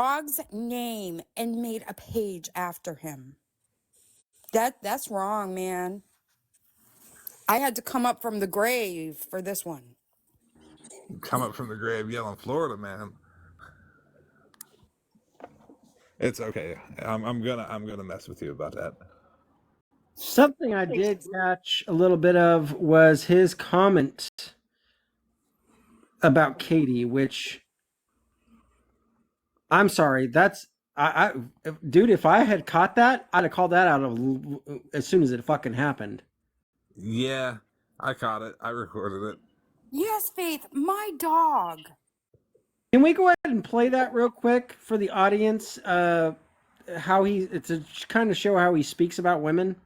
dog's name and made a page after him. That's wrong, man. I had to come up from the grave for this one. Come up from the grave yelling Florida, man. It's okay. I'm gonna mess with you about that. Something I did catch a little bit of was his comment about Katie, which I'm sorry, that's dude, if I had caught that, I'd have called that out of as soon as it fucking happened. Yeah, I caught it. I recorded it. Yes, Faith, my dog. Can we go ahead and play that real quick for the audience? How it's a kind of show how he speaks about women.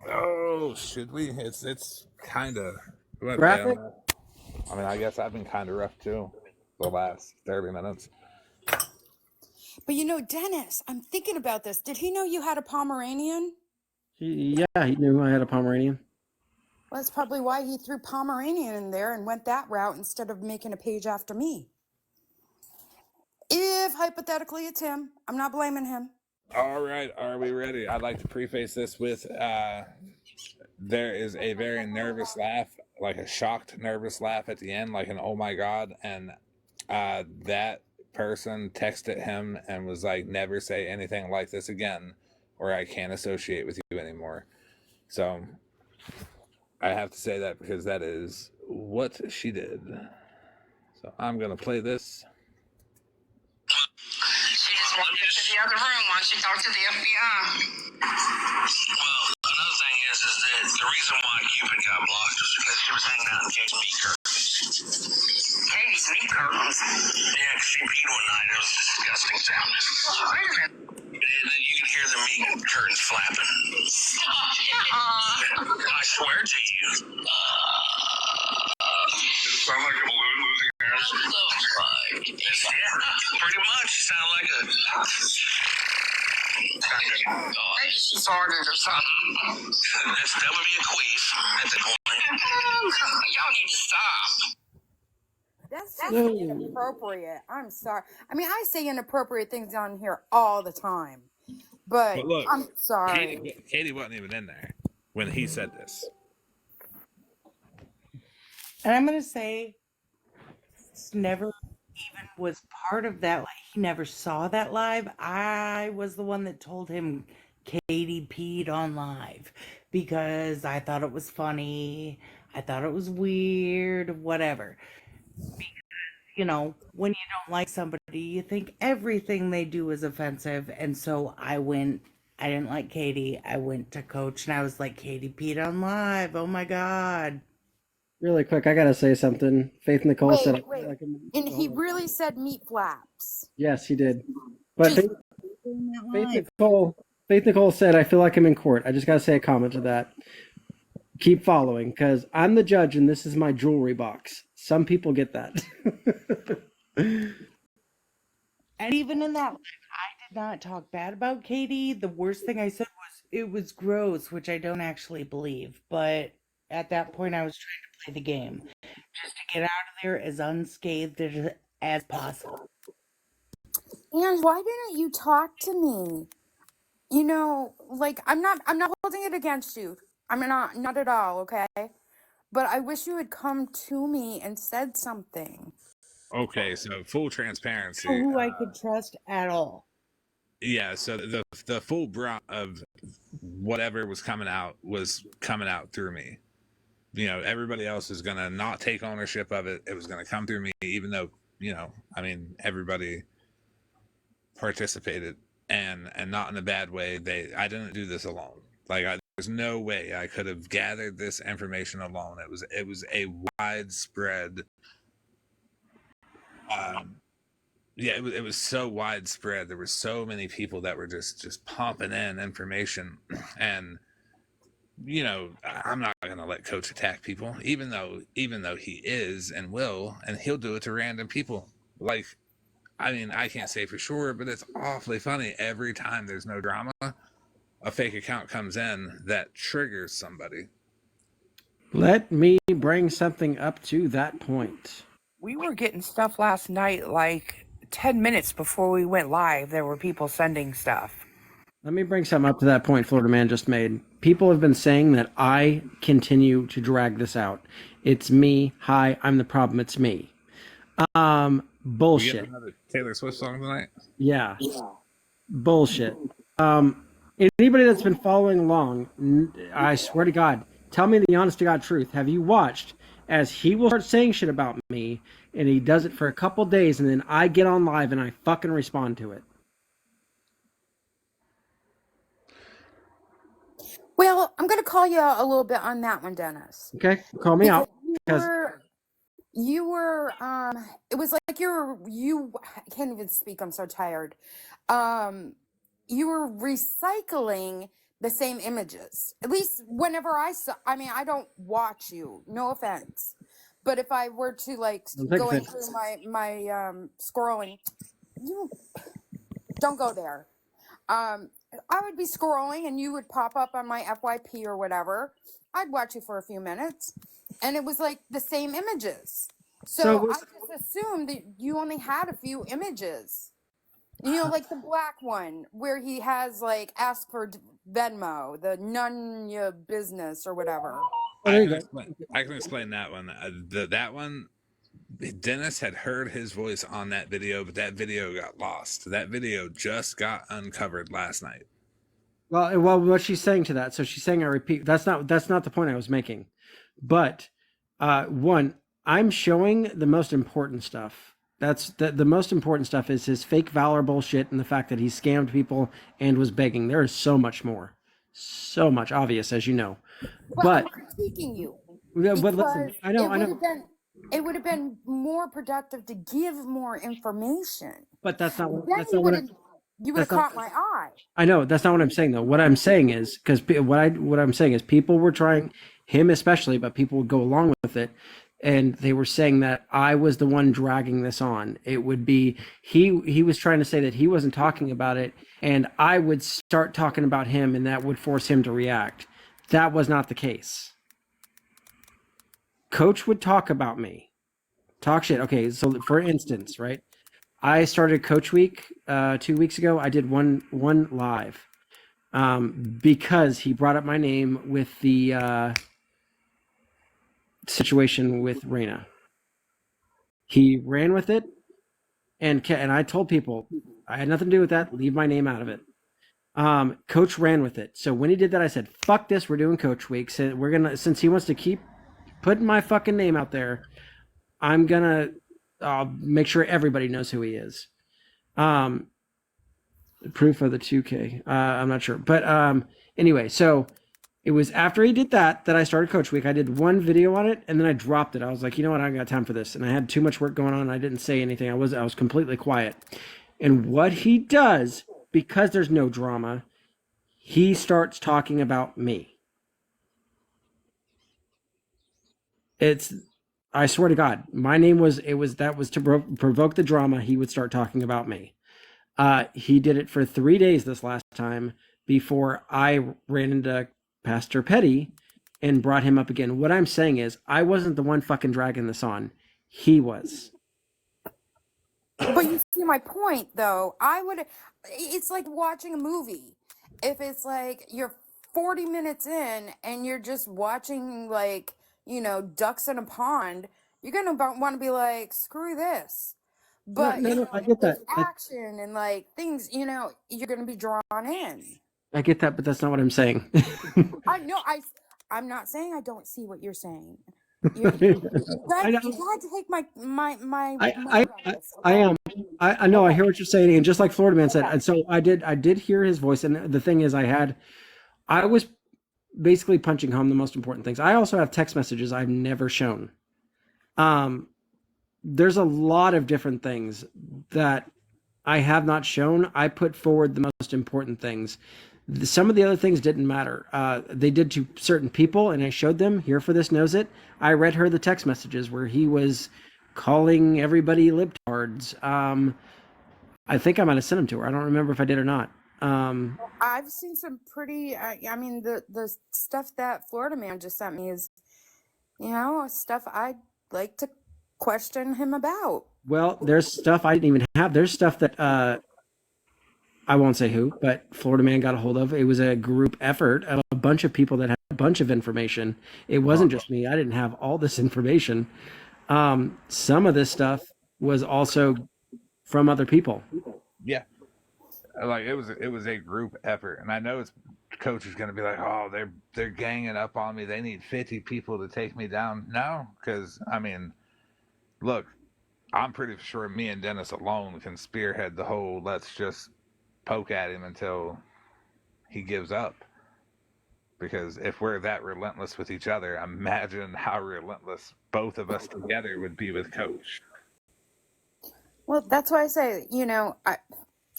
Oh, should we? It's kind of Graphic? I mean, I guess I've been kind of rough too the last 30 minutes. But you know, Dennis, I'm thinking about this. Did he know you had a Pomeranian? Yeah, he knew I had a Pomeranian. Well, that's probably why he threw Pomeranian in there and went that route instead of making a page after me. If hypothetically it's him, I'm not blaming him. All right, are we ready? I'd like to preface this with there is a very nervous laugh, like a shocked nervous laugh at the end, like an oh my god, and that person texted him and was like, never say anything like this again or I can't associate with you anymore. So I have to say that because that is what she did. So I'm gonna play this. She just walked into the other room while she talked to the FBI. Well, another thing is that the reason why Cupid got blocked was because she was hanging out in Katie's meat curtains. Katie's meat curtains? Yeah, because she peed one night. It was a disgusting sound. Wait a minute. You can hear the meat curtains flapping. Stop it. I swear to you. Does it sound like a balloon losing air? Yeah, pretty much. It sounded like a... Maybe she farted or something. That would be a queef at the point. Y'all need to stop. That's just inappropriate. I'm sorry. I mean, I say inappropriate things on here all the time. But look, I'm sorry. Katie wasn't even in there when he said this. And I'm going to say, never even was part of that. Like, he never saw that live. I was the one that told him Katie peed on live because I thought it was funny. I thought it was weird, whatever. Because, you know, when you don't like somebody, you think everything they do is offensive. And so I didn't like Katie. I went to Coach and I was like, Katie peed on live. Oh my God. Really quick, I gotta say something. Faith Nicole said, Wait. And he really said meat flaps. Yes, he did. But Faith Nicole said, I feel like I'm in court. I just gotta say a comment to that. Keep following, because I'm the judge and this is my jewelry box. Some people get that. And even in that, I did not talk bad about Katie. The worst thing I said was it was gross, which I don't actually believe. But at that point, I was trying to play the game just to get out of there as unscathed as possible. And why didn't you talk to me? You know, like I'm not holding it against you. I'm not at all, okay? But I wish you had come to me and said something. Okay, so full transparency. Who I could trust at all. Yeah, so the full brunt of whatever was coming out through me. You know, everybody else is gonna not take ownership of it. It was gonna come through me, even though, you know, I mean, everybody participated and not in a bad way. I didn't do this alone. Like, there's no way I could have gathered this information alone. It was a widespread. It was so widespread. There were so many people that were just pumping in information, and you know, I'm not gonna let Coach attack people, even though he is and will, and he'll do it to random people. Like, I mean, I can't say for sure, but it's awfully funny every time there's no drama, a fake account comes in that triggers somebody. Let me bring something up to that point. We were getting stuff last night like 10 minutes before we went live, there were people sending stuff. Let me bring something up to that point Florida Man just made. People have been saying that I continue to drag this out. It's me. Hi, I'm the problem. It's me. We get Bullshit. another Taylor Swift song tonight. Yeah. Bullshit. Anybody that's been following along, I swear to God, tell me the honest to God truth. Have you watched as he will start saying shit about me, and he does it for a couple days, and then I get on live and I fucking respond to it? Well, I'm going to call you a little bit on that one, Dennis. Okay, call me out. Because Because you were, it was like I can't even speak, I'm so tired. You were recycling the same images. At least whenever I I don't watch you, no offense. But if I were to like going through my scrolling, you don't go there. I would be scrolling and you would pop up on my FYP or whatever. I'd watch you for a few minutes and it was like the same images. So I just assumed that you only had a few images. You know, like the black one where he has like ask for Venmo, the none your business or whatever. I can explain that one. That one, Dennis had heard his voice on that video, but that video got lost. That video just got uncovered last night. well, what she's saying to that. So she's saying, I repeat, that's not the point I was making. But one, I'm showing the most important stuff. That's the most important stuff is his fake valor bullshit and the fact that he scammed people and was begging. There is so much more, so much obvious, as you know. But I'm critiquing you. But listen, I know. It would have been more productive to give more information. But that's not Then that's not what you would have caught my eye. I know. That's not what I'm saying though. What I'm saying is because what I'm saying is people were trying, him especially, but people would go along with it, and they were saying that I was the one dragging this on. It would be he was trying to say that he wasn't talking about it, and I would start talking about him, and that would force him to react. That was not the case. Coach would talk about me, talk shit. Okay, so for instance, right, I started Coach Week 2 weeks ago. I did one live because he brought up my name with the situation with Reina. He ran with it, and I told people I had nothing to do with that. Leave my name out of it. Coach ran with it. So when he did that, I said, "Fuck this. We're doing Coach Week. So we're gonna, since he wants to keep putting my fucking name out there, I'm gonna make sure everybody knows who he is." Proof of the 2K. I'm not sure, but anyway, so it was after he did that I started Coach Week. I did one video on it and then I dropped it. I was like, you know what, I got time for this, and I had too much work going on. I didn't say anything. I was completely quiet. And what he does, because there's no drama, he starts talking about me. I swear to God, my name was to provoke the drama. He would start talking about me. He did it for 3 days this last time before I ran into Pastor Petty and brought him up again. What I'm saying is I wasn't the one fucking dragging this on. He was. But you see my point, though. It's like watching a movie. If it's like you're 40 minutes in and you're just watching, like, you know, ducks in a pond, you're going to want to be like, screw this. But no, I get that. Action and like things, you know, you're going to be drawn in. I get that, but that's not what I'm saying. I'm not saying I don't see what you're saying. You got to take my I am. I know. I hear what you're saying, and just like Florida Man said, and so I did hear his voice, and the thing is, I was basically punching home the most important things. I also have text messages I've never shown. There's a lot of different things that I have not shown. I put forward the most important things. Some of the other things didn't matter. They did to certain people, and I showed them. Here for this knows it. I read her the text messages where he was calling everybody libtards. I think I might have sent them to her. I don't remember if I did or not. I've seen some pretty. I mean, the stuff that Florida Man just sent me is, you know, stuff I'd like to question him about. Well, there's stuff I didn't even have. There's stuff that I won't say who, but Florida Man got a hold of. It was a group effort of a bunch of people that had a bunch of information. It wasn't just me. I didn't have all this information. Some of this stuff was also from other people. Yeah, like it was a group effort, and I know it's coach is going to be like, oh, they're ganging up on me. They need 50 people to take me down. No, because I mean, look, I'm pretty sure me and Dennis alone can spearhead the whole. Let's just poke at him until he gives up. Because if we're that relentless with each other, imagine how relentless both of us together would be with Coach. Well, that's why I say,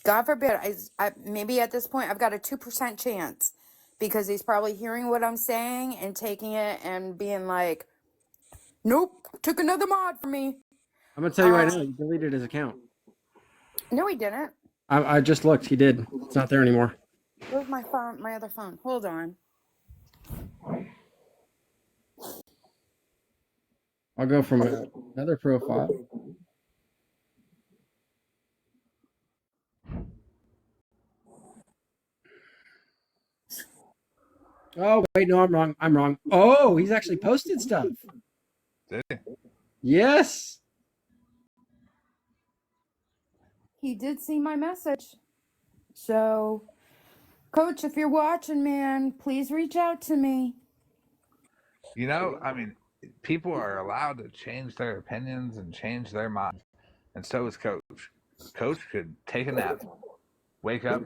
God forbid, maybe at this point I've got a 2% chance because he's probably hearing what I'm saying and taking it and being like, nope, took another mod from me. I'm gonna tell you right now, he deleted his account. No, he didn't. I just looked. He did. It's not there anymore. Where's my phone? My other phone. Hold on. I'll go from another profile. Oh wait, no, I'm wrong. I'm wrong. Oh, he's actually posted stuff. Did he? Yes. He did see my message. So, Coach, if you're watching, man, please reach out to me. You know, I mean, people are allowed to change their opinions and change their minds, and so is Coach. Coach could take a nap, wake up,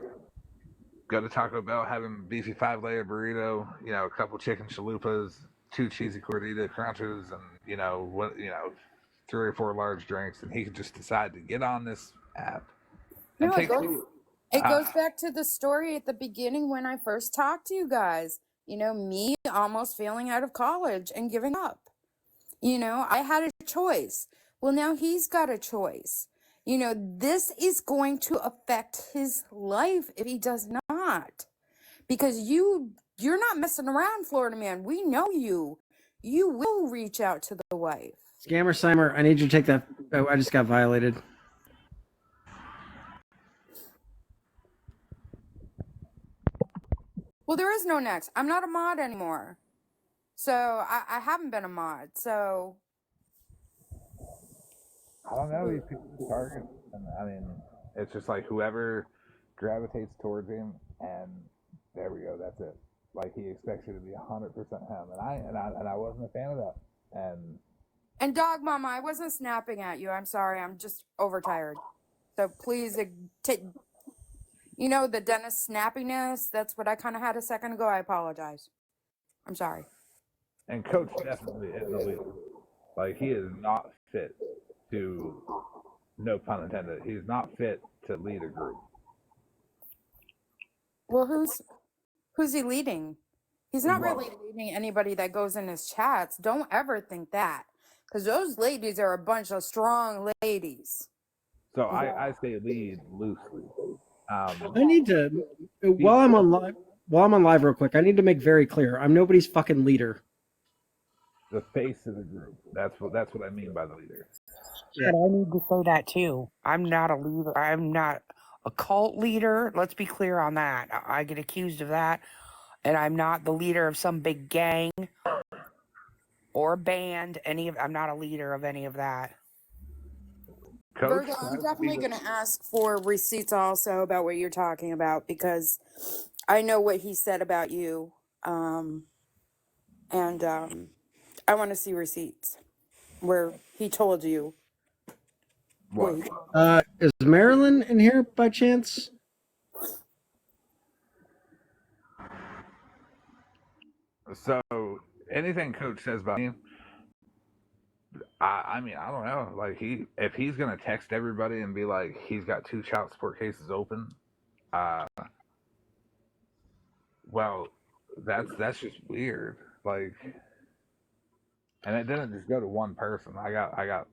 go to Taco Bell, have him a beefy 5-layer burrito, a couple chicken chalupas, 2 cheesy gordita crunches, and 3 or 4 large drinks, and he could just decide to get on this app and No, take. it goes back to the story at the beginning when I first talked to you guys. Me almost failing out of college and giving up. I had a choice. Well, now he's got a choice. This is going to affect his life if he does not. Because you're not messing around, Florida Man. We know you. You will reach out to the wife. Scammer Simer, I need you to take that. Oh, I just got violated. Well, there is no next. I'm not a mod anymore. So I haven't been a mod. So I don't know these people's targets. And I mean, it's just like whoever gravitates towards him, and there we go. That's it. Like he expects you to be 100% him, and I wasn't a fan of that. And Dog Mama, I wasn't snapping at you. I'm sorry. I'm just overtired. So please take. The Dennis snappiness. That's what I kind of had a second ago. I apologize. I'm sorry. And Coach definitely is a leader. Like he is not fit to, no pun intended, he's not fit to lead a group. Well, who's he leading? He's not really leading anybody that goes in his chats. Don't ever think that, because those ladies are a bunch of strong ladies. So I say lead loosely. I need to while I'm on live real quick. I need to make very clear. I'm nobody's fucking leader. The face of the group. That's what I mean by the leader. Yeah. But I need to say that too. I'm not a leader. I'm not a cult leader. Let's be clear on that. I get accused of that. And I'm not the leader of some big gang or band. I'm not a leader of any of that. Coach, Virgo, I'm definitely going to ask for receipts also about what you're talking about, because I know what he said about you. And I want to see receipts where he told you. what? Is Marilyn in here by chance? So anything Coach says about me, I mean, I don't know. Like if he's gonna text everybody and be like, he's got 2 child support cases open, well, that's just weird. Like, and it didn't just go to one person. I got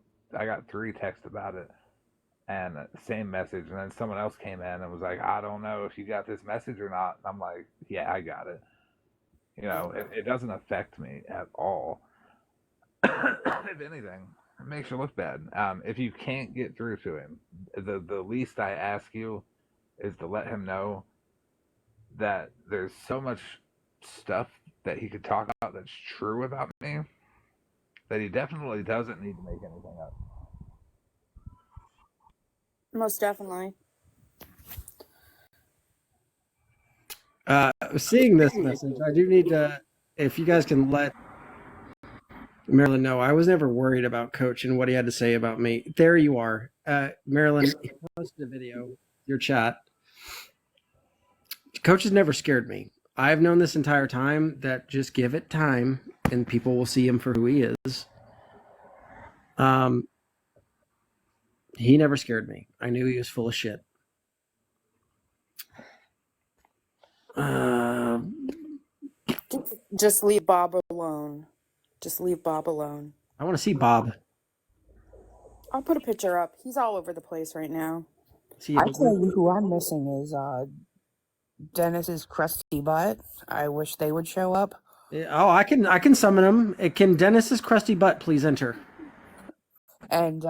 3 texts about it, and same message, and then someone else came in and was like, I don't know if you got this message or not. And I'm like, yeah, I got it. It doesn't affect me at all. If anything, It makes you look bad. If you can't get through to him, the least I ask you is to let him know that there's so much stuff that he could talk about that's true about me that he definitely doesn't need to make anything up. Most definitely. Seeing this message, I do need to, if you guys can let Marilyn know, I was never worried about Coach and what he had to say about me. There you are. Marilyn, you posted a video, your chat. Coach has never scared me. I've known this entire time that just give it time and people will see him for who he is. He never scared me. I knew he was full of shit. Just leave Bob alone. Just leave Bob alone. I want to see Bob. I'll put a picture up. He's all over the place right now. See I tell you who I'm missing is Dennis's crusty butt. I wish they would show up. Oh, I can summon him. Can Dennis's crusty butt please enter? And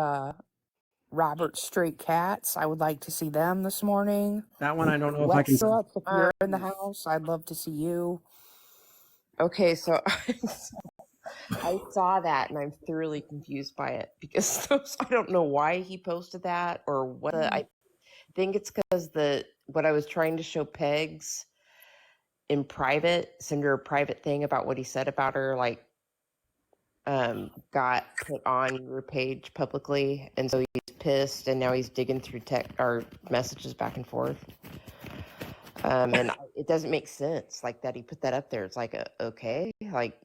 Robert's Straight Cats. I would like to see them this morning. That one I don't know if I can. Lexa, if you're in the house, I'd love to see you. Okay, so I saw that and I'm thoroughly confused by it because I don't know why he posted that or what. I think it's because what I was trying to show Pegs in private, send her a private thing about what he said about her, like got put on your page publicly, and so he's pissed, and now he's digging through our messages back and forth. And it doesn't make sense, like that he put that up there. It's like, okay, like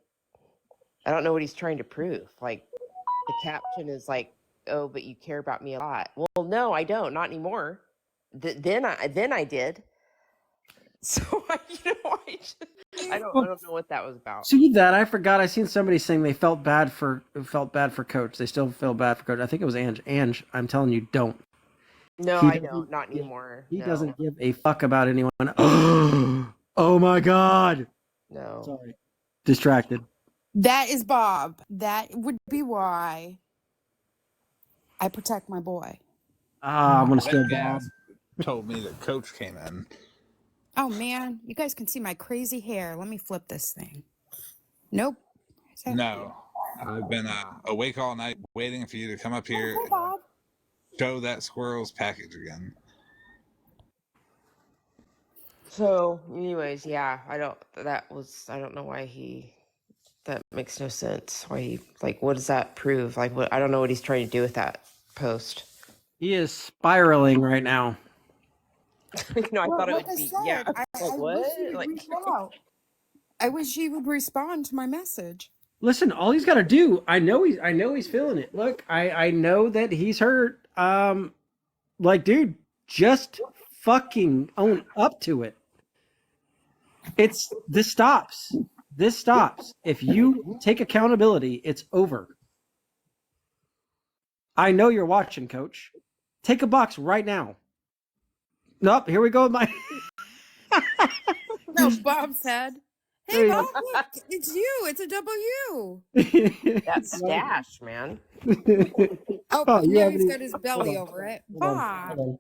I don't know what he's trying to prove. Like the caption is like, "Oh, but you care about me a lot." Well, no, I don't, not anymore. Then I did. So I don't know what that was about. See that? I forgot. I seen somebody saying they felt bad for Coach. They still feel bad for Coach. I think it was Ange. Ange, I'm telling you, don't. No, I don't. Not anymore. He No. doesn't give a fuck about anyone. Oh my God. No. Sorry. Distracted. That is Bob. That would be why I protect my boy. I'm gonna steal That Bob. gas told me that Coach came in. Oh man, you guys can see my crazy hair. Let me flip this thing. Nope. No, I've been awake all night waiting for you to come up here Oh, and Bob. show that squirrel's package again. So, anyways, yeah, I don't know why that makes no sense. Why he, like, what does that prove? Like, what, I don't know what he's trying to do with that post. He is spiraling right now. I Well, thought it like would I be, said, yeah. I Like, what? wish he would Like, reach out. I wish he would respond to my message. Listen, all he's got to do. I know he's feeling it. Look, I know that he's hurt. Like, dude, just fucking own up to it. This stops. This stops. If you take accountability, it's over. I know you're watching, Coach. Take a box right now. Nope, here we go with my. No, Bob said. There Hey, you Bob, go. look, it's you. It's a W. that stash, man. Oh, Oh, you now haven't he's even- got his belly hold on. over it. Hold on, Bob.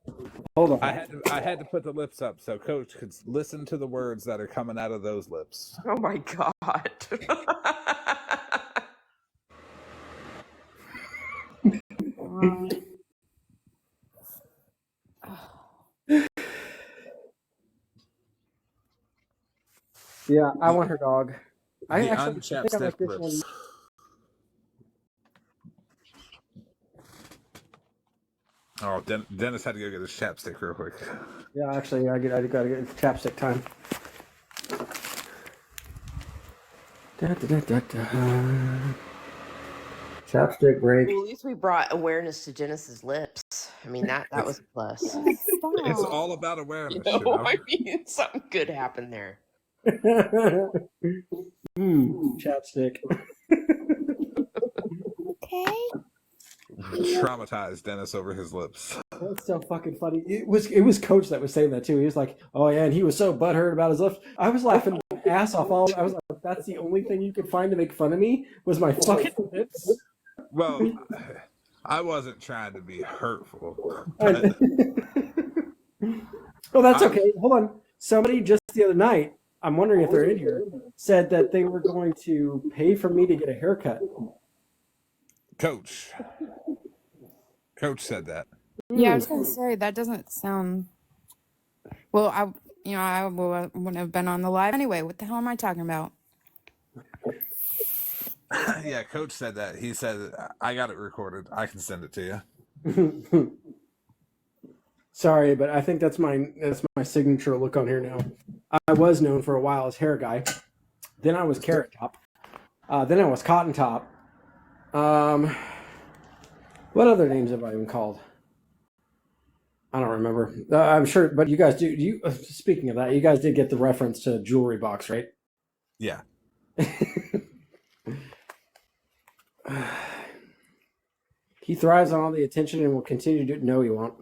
hold on. I had to put the lips up so Coach could listen to the words that are coming out of those lips. Oh my God. Yeah, I want her dog. I The actually think I like unchapstick this one. lips. Oh, Dennis had to go get his chapstick real quick. Yeah, actually, I gotta get chapstick time. Da, da, da, da, da. Chapstick break. Well, at least we brought awareness to Genesis lips. I mean, that was a plus. Stop. It's all about awareness. You You know, know? I mean, something good happened there. Chapstick. Okay. Traumatized Dennis over his lips. That's so fucking funny. It was Coach that was saying that too. He was like, "Oh yeah," and he was so butthurt about his lips. I was laughing my ass off. I was like, "That's the only thing you could find to make fun of me was my fucking lips." Well, I wasn't trying to be hurtful, well, but that's okay. Hold on. Somebody just the other night, I'm wondering if they're in here, said that they were going to pay for me to get a haircut. Coach said that. Yeah, I was gonna say that doesn't sound. Well, I wouldn't have been on the live anyway. What the hell am I talking about? Yeah, Coach said that. He said, I got it recorded. I can send it to you. Sorry, but I think that's my signature look on here now. I was known for a while as hair guy. Then I was carrot top. Then I was cotton top. What other names have I been called? I don't remember. I'm sure, but you guys do. You speaking of that, you guys did get the reference to jewelry box, right? Yeah. He thrives on all the attention and will continue to do. No, he won't.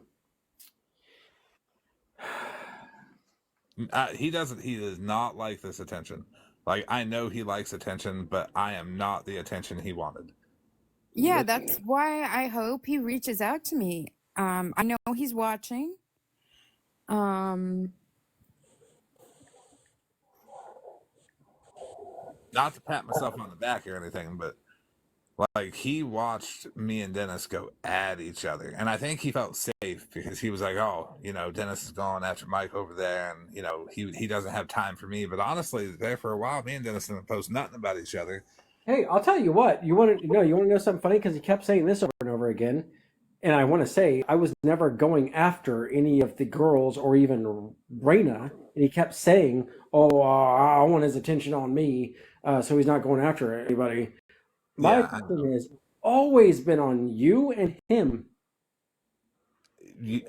He doesn't. He does not like this attention. Like, I know he likes attention, but I am not the attention he wanted. Yeah, that's why I hope he reaches out to me. I know he's watching. Not to pat myself on the back or anything, but like, he watched me and Dennis go at each other, and I think he felt safe because he was like, "Oh, Dennis is going after Mike over there, and he doesn't have time for me." But honestly, there for a while, me and Dennis didn't post nothing about each other. Hey, I'll tell you what. You want to know something funny? Because he kept saying this over and over again, and I want to say I was never going after any of the girls or even Raina, and he kept saying, "Oh, I want his attention on me," so he's not going after anybody. My opinion has always been on you and him.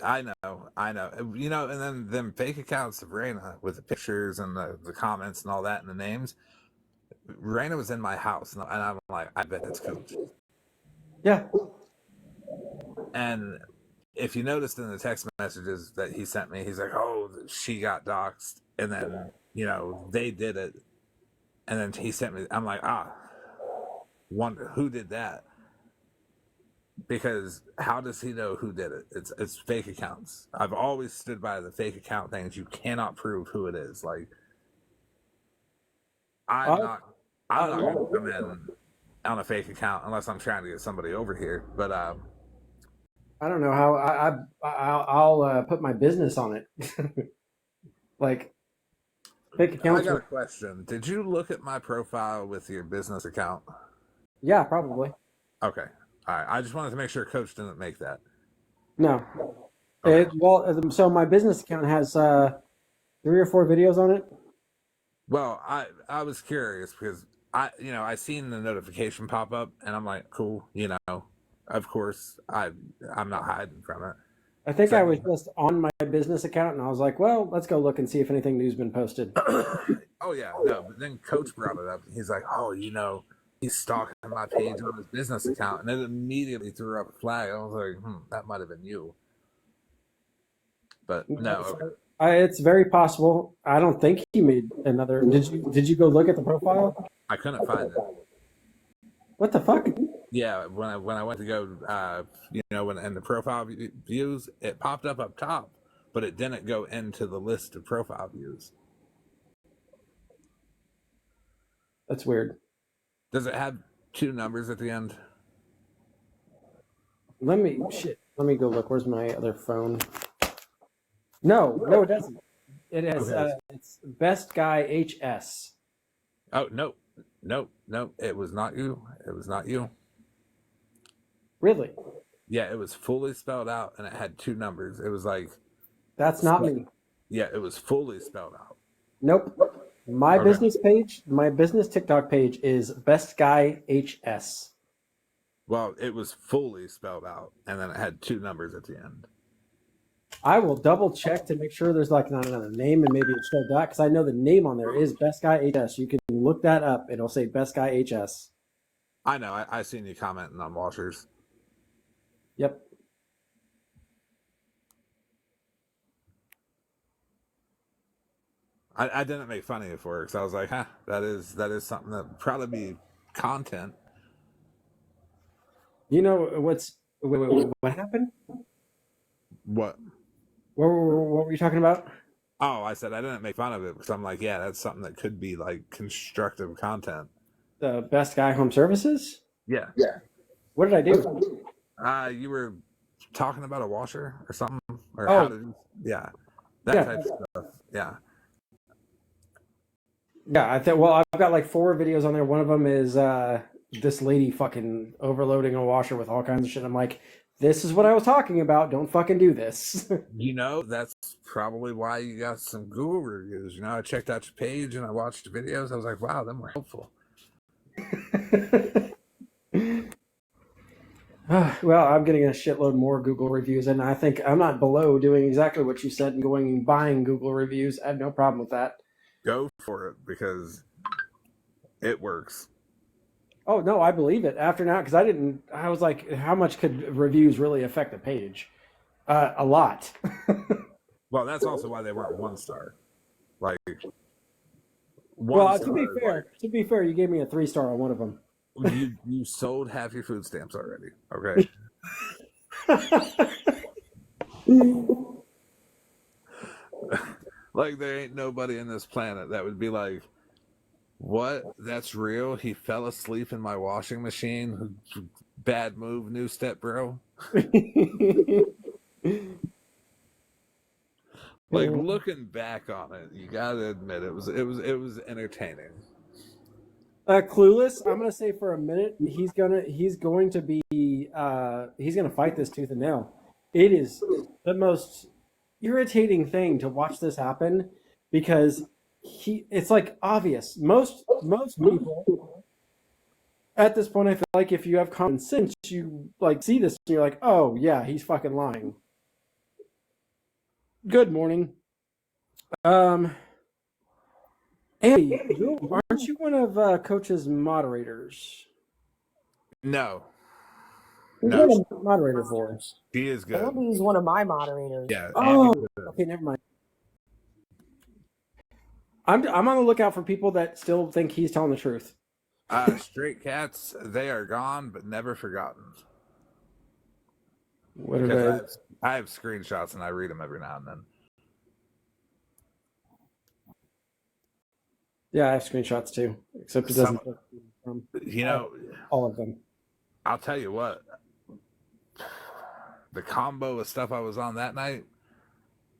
I know. And then them fake accounts of Raina with the pictures and the comments and all that and the names. Raina was in my house, and I'm like, I bet it's Coach. Yeah. And if you noticed in the text messages that he sent me, he's like, "Oh, she got doxxed," and then they did it, and then he sent me. I'm like, wonder who did that, because how does he know who did it? It's fake accounts. I've always stood by the fake account things. You cannot prove who it is. Like, I'm not going to come in on a fake account unless I'm trying to get somebody over here. But I don't know how I'll put my business on it. Like, fake accounts. I got a question. Did you look at my profile with your business account? Yeah, probably. Okay. All right. I just wanted to make sure Coach didn't make that. No. Okay. So my business account has 3 or 4 videos on it. Well, I was curious because I seen the notification pop up, and I'm like, cool, of course I'm not hiding from it. I think I was just on my business account, and I was like, well, let's go look and see if anything new's been posted. Oh yeah, no, but then Coach brought it up. He's like, oh, he's stalking my page on his business account, and it immediately threw up a flag. I was like, that might have been you. But no. Okay. It's very possible. I don't think he made another. Did you go look at the profile? I couldn't find it. What the fuck? Yeah, when I went to go, when in the profile views, it popped up top, but it didn't go into the list of profile views. That's weird. Does it have 2 numbers at the end? Let me go look. Where's my other phone? No, it doesn't. It has. It's Best Guy HS. Oh no! It was not you. It was not you. Really? Yeah, it was fully spelled out, and it had 2 numbers. It was like. That's not me. Yeah, it was fully spelled out. Nope. My business page, my business TikTok page is Best Guy HS. Well, it was fully spelled out, and then it had 2 numbers at the end. I will double check to make sure there's like not another name, and maybe it's spelled out, because I know the name on there is Best Guy HS. You can look that up. It'll say Best Guy HS. I know. I seen you commenting on Washers. Yep. I didn't make fun of you for it, because I was like, that is something that would probably be content. You know wait, what happened? What? What were you talking about? Oh, I said I didn't make fun of it because I'm like, yeah, that's something that could be like constructive content. The best guy home services? Yeah. What did I do? You were talking about a washer or something, or Oh. how did? Yeah, that Yeah. type of stuff. Yeah. Yeah, I think. Well, I've got like 4 videos on there. One of them is this lady fucking overloading a washer with all kinds of shit. I'm like, this is what I was talking about. Don't fucking do this. You know, that's probably why you got some Google reviews. You know, I checked out your page and I watched the videos. I was like, wow, them were helpful. Well, I'm getting a shitload more Google reviews, and I think I'm not below doing exactly what you said and going and buying Google reviews. I have no problem with that. Go for it because it works. Oh no, I believe it. After now, because I was like, how much could reviews really affect the page? A lot. Well, that's also why they weren't 1 star. Like, Well, to be fair, you gave me a 3-star on one of them. you sold half your food stamps already. Okay. Like, there ain't nobody in this planet that would be like, what? That's real? He fell asleep in my washing machine? Bad move, new step bro. Like, looking back on it, you gotta admit it was entertaining. Clueless. I'm gonna say for a minute he's going to be he's gonna fight this tooth and nail. It is the most irritating thing to watch this happen because it's like obvious. Most people at this point, I feel like if you have common sense, you like see this and you're like, oh yeah, he's fucking lying. Good morning. Andy, aren't you one of Coach's moderators? No. Who's No. a moderator for us? He is good. Andy's one of my moderators. Yeah. Oh, okay, never mind. I'm on the lookout for people that still think he's telling the truth. Straight cats, they are gone but never forgotten. What are Because they? I have screenshots and I read them every now and then. Yeah, I have screenshots too, except it doesn't. You know, all of them. I'll tell you what. The combo of stuff I was on that night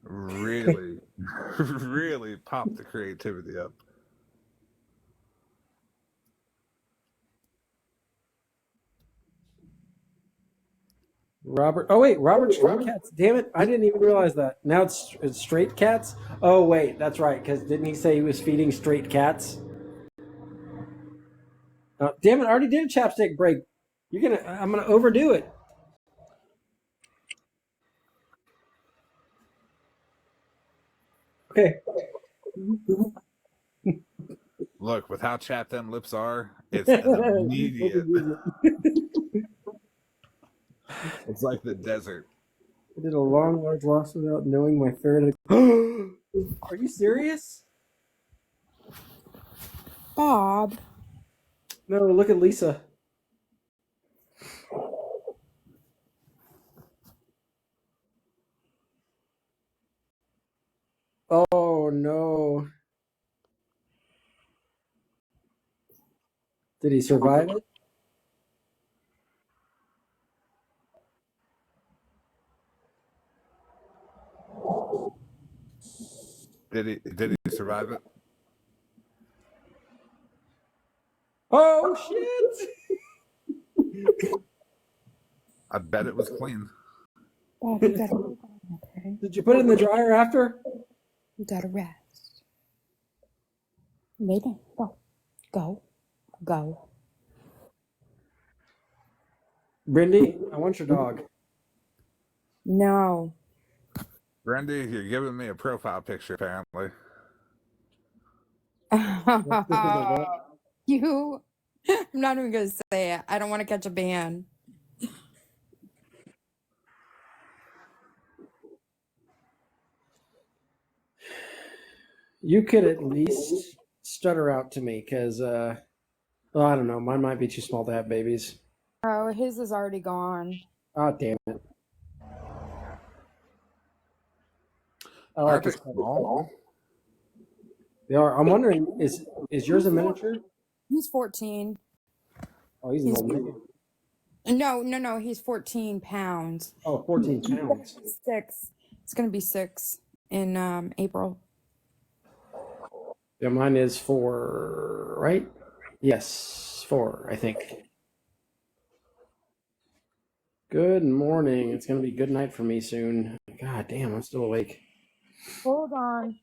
really, really popped the creativity up. Robert. Oh wait, Robert Straight Cats. Damn it! I didn't even realize that. Now it's Straight Cats. Oh wait, that's right. Because didn't he say he was feeding straight cats? Damn it! I already did a chapstick break. I'm gonna overdo it. Okay. Look, with how chapped them lips are, it's immediate. It's like the desert. I did a long, large loss without knowing my ferret. Are you serious? Bob. No, look at Lisa. Oh no. Did he survive it? Did he survive it? Oh shit! I bet it was clean. Bob, you gotta move on, okay? Did you put it in the dryer after? You gotta rest. Maybe. Go. Brindy, I want your dog. No. Brandy, you're giving me a profile picture, apparently. You. I'm not even gonna say it. I don't want to catch a ban. You could at least stutter out to me, because, well, I don't know. Mine might be too small to have babies. Oh, his is already gone. Oh, damn it. I Aren't like they his color. small? They are. I'm wondering, is yours a miniature? He's 14. Oh, he's an He's old man. no. He's 14 pounds. Oh, 14 pounds. 6. It's gonna be 6 in April. Yeah, mine is 4, right? Yes, 4, I think. Good morning. It's going to be good night for me soon. God damn, I'm still awake. Hold on.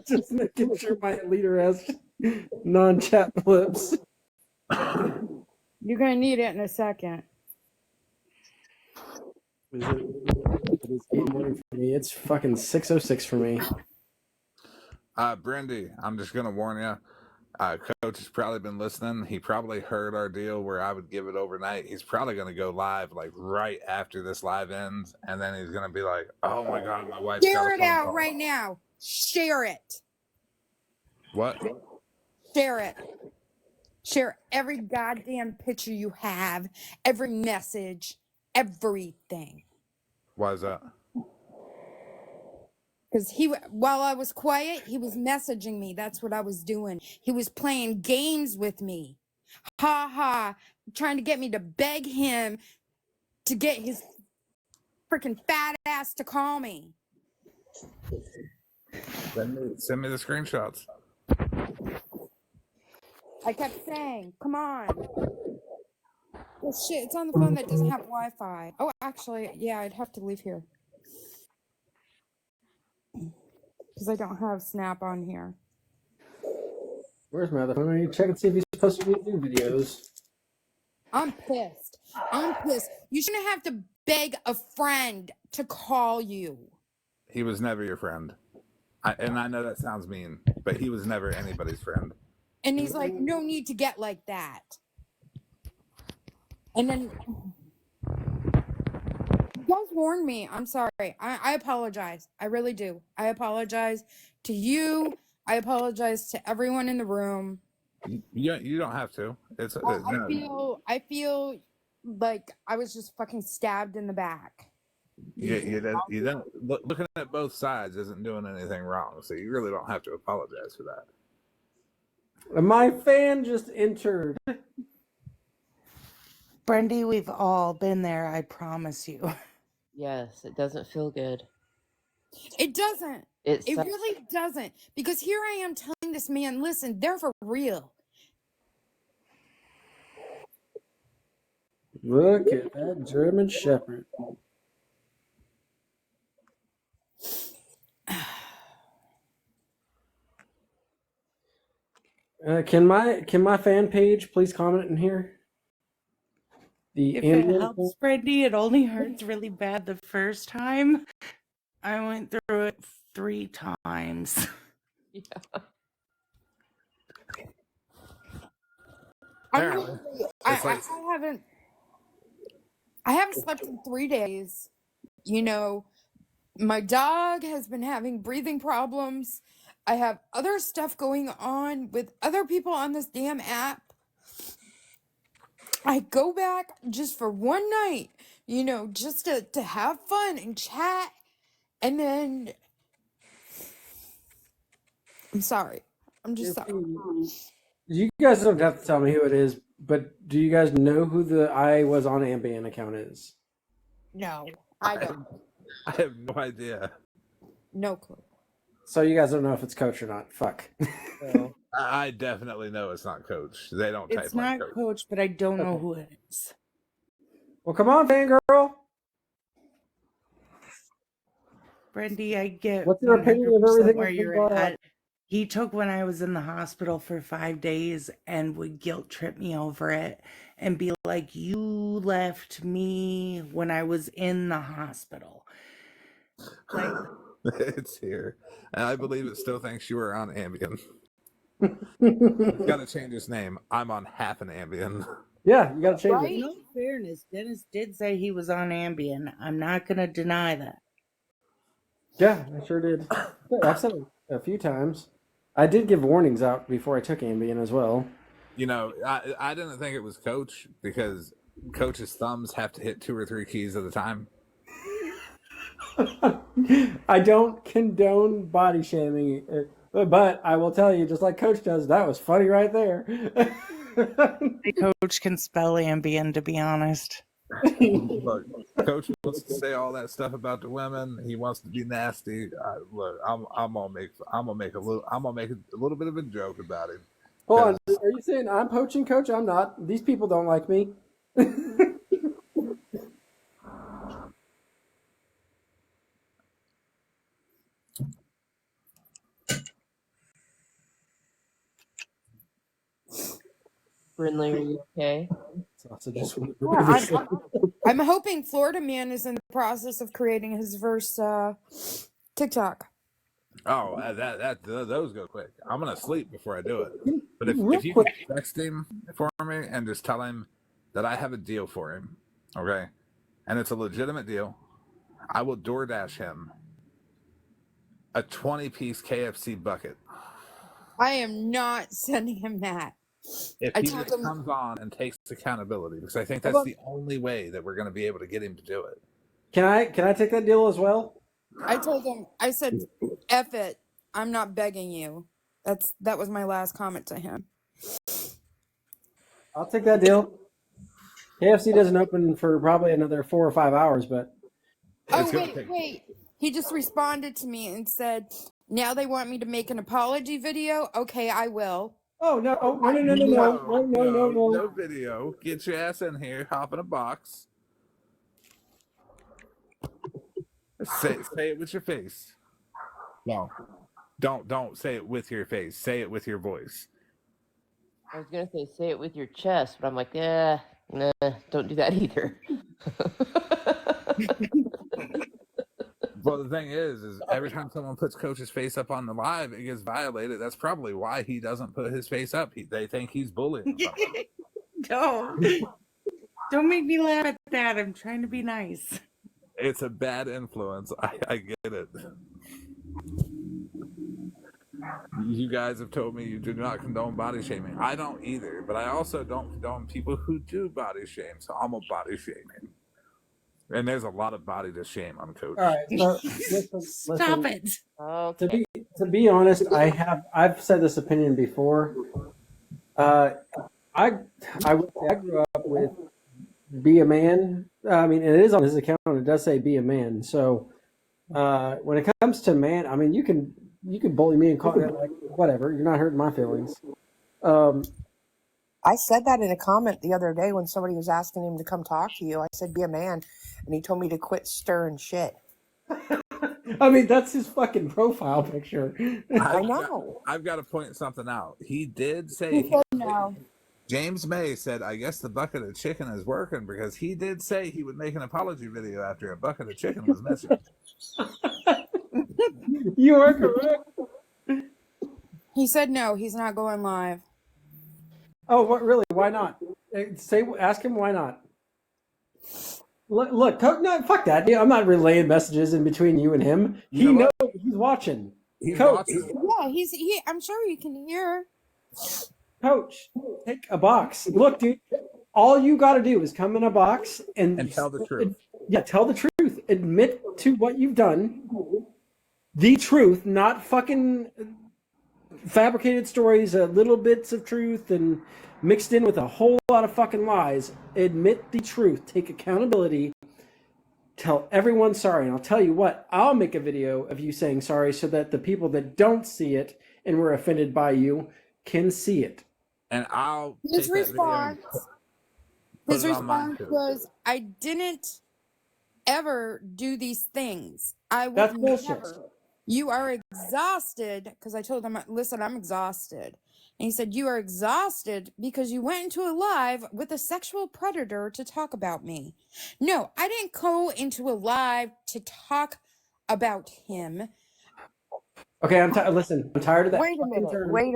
Just making sure my leader has non-chat lips. You're gonna need it in a second. It is 8 morning for me. It's fucking 6:06 for me. Brendy, I'm just gonna warn you. Coach has probably been listening. He probably heard our deal where I would give it overnight. He's probably gonna go live like right after this live ends, and then he's gonna be like, "Oh my god, my wife got Share a it phone out call." right now. Share it. What? Share it. Share every goddamn picture you have, every message, everything. Why is that? Because while I was quiet, he was messaging me. That's what I was doing. He was playing games with me. Ha ha. Trying to get me to beg him to get his freaking fat ass to call me. Send me the screenshots. I kept saying, come on. Well, shit, it's on the phone that doesn't have Wi-Fi. Oh, actually, yeah, I'd have to leave here. Because I don't have Snap on here. Where's my other phone? I need to check and see if he's supposed to be new videos. I'm pissed. I'm pissed. You shouldn't have to beg a friend to call you. He was never your friend. And I know that sounds mean, but he was never anybody's friend. And he's like, no need to get like that. And then you guys warned me. I'm sorry. I apologize. I really do. I apologize to you. I apologize to everyone in the room. You don't have to. It's no. I feel like I was just fucking stabbed in the back. You don't looking at both sides isn't doing anything wrong, so you really don't have to apologize for that. My fan just entered. Brendy, we've all been there, I promise you. Yes, it doesn't feel good. It doesn't. It It sucks. really doesn't. Because here I am telling this man, listen, they're for real. Look at that German Shepherd. Can my fan page please comment in here? The If it ambient helps, Brendy, it only hurts really bad the first time. I went through it 3 times. Yeah. Apparently. I haven't slept in 3 days. You know, my dog has been having breathing problems. I have other stuff going on with other people on this damn app. I go back just for one night, you know, just to have fun and chat. And then I'm sorry. I'm just sorry. You guys don't have to tell me who it is, but do you guys know who the I was on Ambien account is? No, I don't. I have no idea. No clue. So you guys don't know if it's Coach or not. Fuck. So, I definitely know it's not Coach. They don't type it's like not Coach. Coach, but I don't know who it is. Well, come on, fangirl. Brendy, I get What's your opinion of everything where that's you're been brought at. up? He took when I was in the hospital for 5 days and would guilt trip me over it and be like, you left me when I was in the hospital. Like, It's here. And I believe it still thinks you were on Ambien. It's got to change its name. I'm on half an Ambien. Yeah, you gotta change Right? it. in all fairness, Dennis did say he was on Ambien. I'm not going to deny that. Yeah, I sure did. Yeah, I've said it a few times. I did give warnings out before I took Ambien as well. You know, I didn't think it was Coach because Coach's thumbs have to hit 2 or 3 keys at a time. I don't condone body shaming, but I will tell you, just like Coach does, that was funny right there. Coach can spell Ambien, to be honest. Look, Coach wants to say all that stuff about the women. He wants to be nasty. Look, I'm gonna make a little bit of a joke about him. Hold on, are you saying I'm poaching, Coach? I'm not. These people don't like me. Brindley, are you okay? I'm hoping Florida Man is in the process of creating his first TikTok. Oh, those go quick. I'm gonna sleep before I do it. But if you can text him for me and just tell him that I have a deal for him, okay, and it's a legitimate deal, I will DoorDash him a 20-piece KFC bucket. I am not sending him that. If he just comes on and takes accountability, because I think that's the only way that we're going to be able to get him to do it. Can I take that deal as well? I told him, I said, F it. I'm not begging you. That was my last comment to him. I'll take that deal. KFC doesn't open for probably another 4 or 5 hours, but... Wait. He just responded to me and said, now they want me to make an apology video? Okay, I will. Oh, no, No video. Get your ass in here, hop in a box. Say it with your face. No. Don't say it with your face. Say it with your voice. I was gonna say it with your chest, but I'm like, nah, don't do that either. Well, the thing is every time someone puts Coach's face up on the live, it gets violated. That's probably why he doesn't put his face up. They think he's bullying. Don't make me laugh at that. I'm trying to be nice. It's a bad influence. I get it. You guys have told me you do not condone body shaming. I don't either, but I also don't condone people who do body shame. So I'm a body shaming. And there's a lot of body to shame on Coach. All right, so Stop it. Okay. To be honest, I've said this opinion before. I grew up with be a man. I mean, it is on his account. It does say be a man. So when it comes to man, I mean, you can bully me and call it like whatever. You're not hurting my feelings. I said that in a comment the other day when somebody was asking him to come talk to you. I said, be a man. And he told me to quit stirring shit. I mean, that's his fucking profile picture. I know. I've got to point something out. He did say, No. James May said, I guess the bucket of chicken is working, because he did say he would make an apology video after a bucket of chicken was missing. You are correct. He said no, he's not going live. Oh, what? Really? Why not? Ask him why not. Look, no, fuck that. I'm not relaying messages in between you and him. He knows he's watching. He's Coach, watching. Yeah, I'm sure he can hear. Coach, take a box. Look, dude, all you got to do is come in a box and tell the truth. Yeah, tell the truth. Admit to what you've done. The truth, not fucking fabricated stories, little bits of truth and mixed in with a whole lot of fucking lies. Admit the truth. Take accountability. Tell everyone sorry. And I'll tell you what, I'll make a video of you saying sorry so that the people that don't see it and were offended by you can see it. And I'll His response was, I didn't ever do these things. I would That's bullshit. never. You are exhausted, because I told him, listen, I'm exhausted. And he said, you are exhausted because you went into a live with a sexual predator to talk about me. No, I didn't go into a live to talk about him. Okay, listen, I'm tired of that. Wait a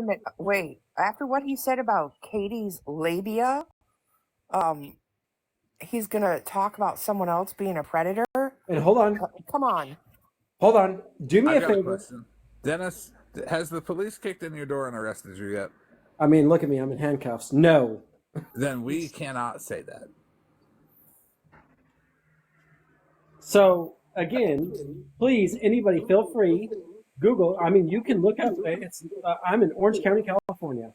minute. After what he said about Katie's labia, he's gonna talk about someone else being a predator? And hold on. Come on. Hold on. Do me I've a got a favor. question. Dennis, has the police kicked in your door and arrested you yet? I mean, look at me. I'm in handcuffs. No. Then we cannot say that. So again, please, anybody, feel free. Google. I mean, you can look up. It's. I'm in Orange County, California.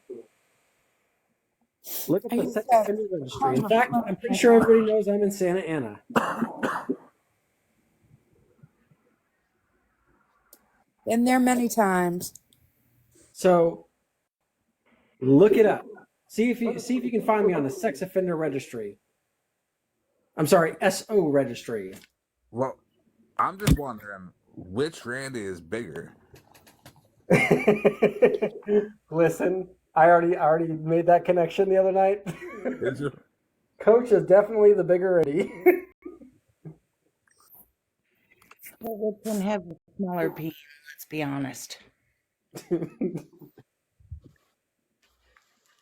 Look at Are the you sex said offender registry. In fact, I'm pretty sure everybody knows I'm in Santa Ana. been there many times. So look it up. See if you can find me on the sex offender registry. I'm sorry, SO registry. Well, I'm just wondering which Randy is bigger. Listen, I already made that connection the other night. Is it? Coach is definitely the bigger Eddie. Well, we can have a smaller piece, let's be honest.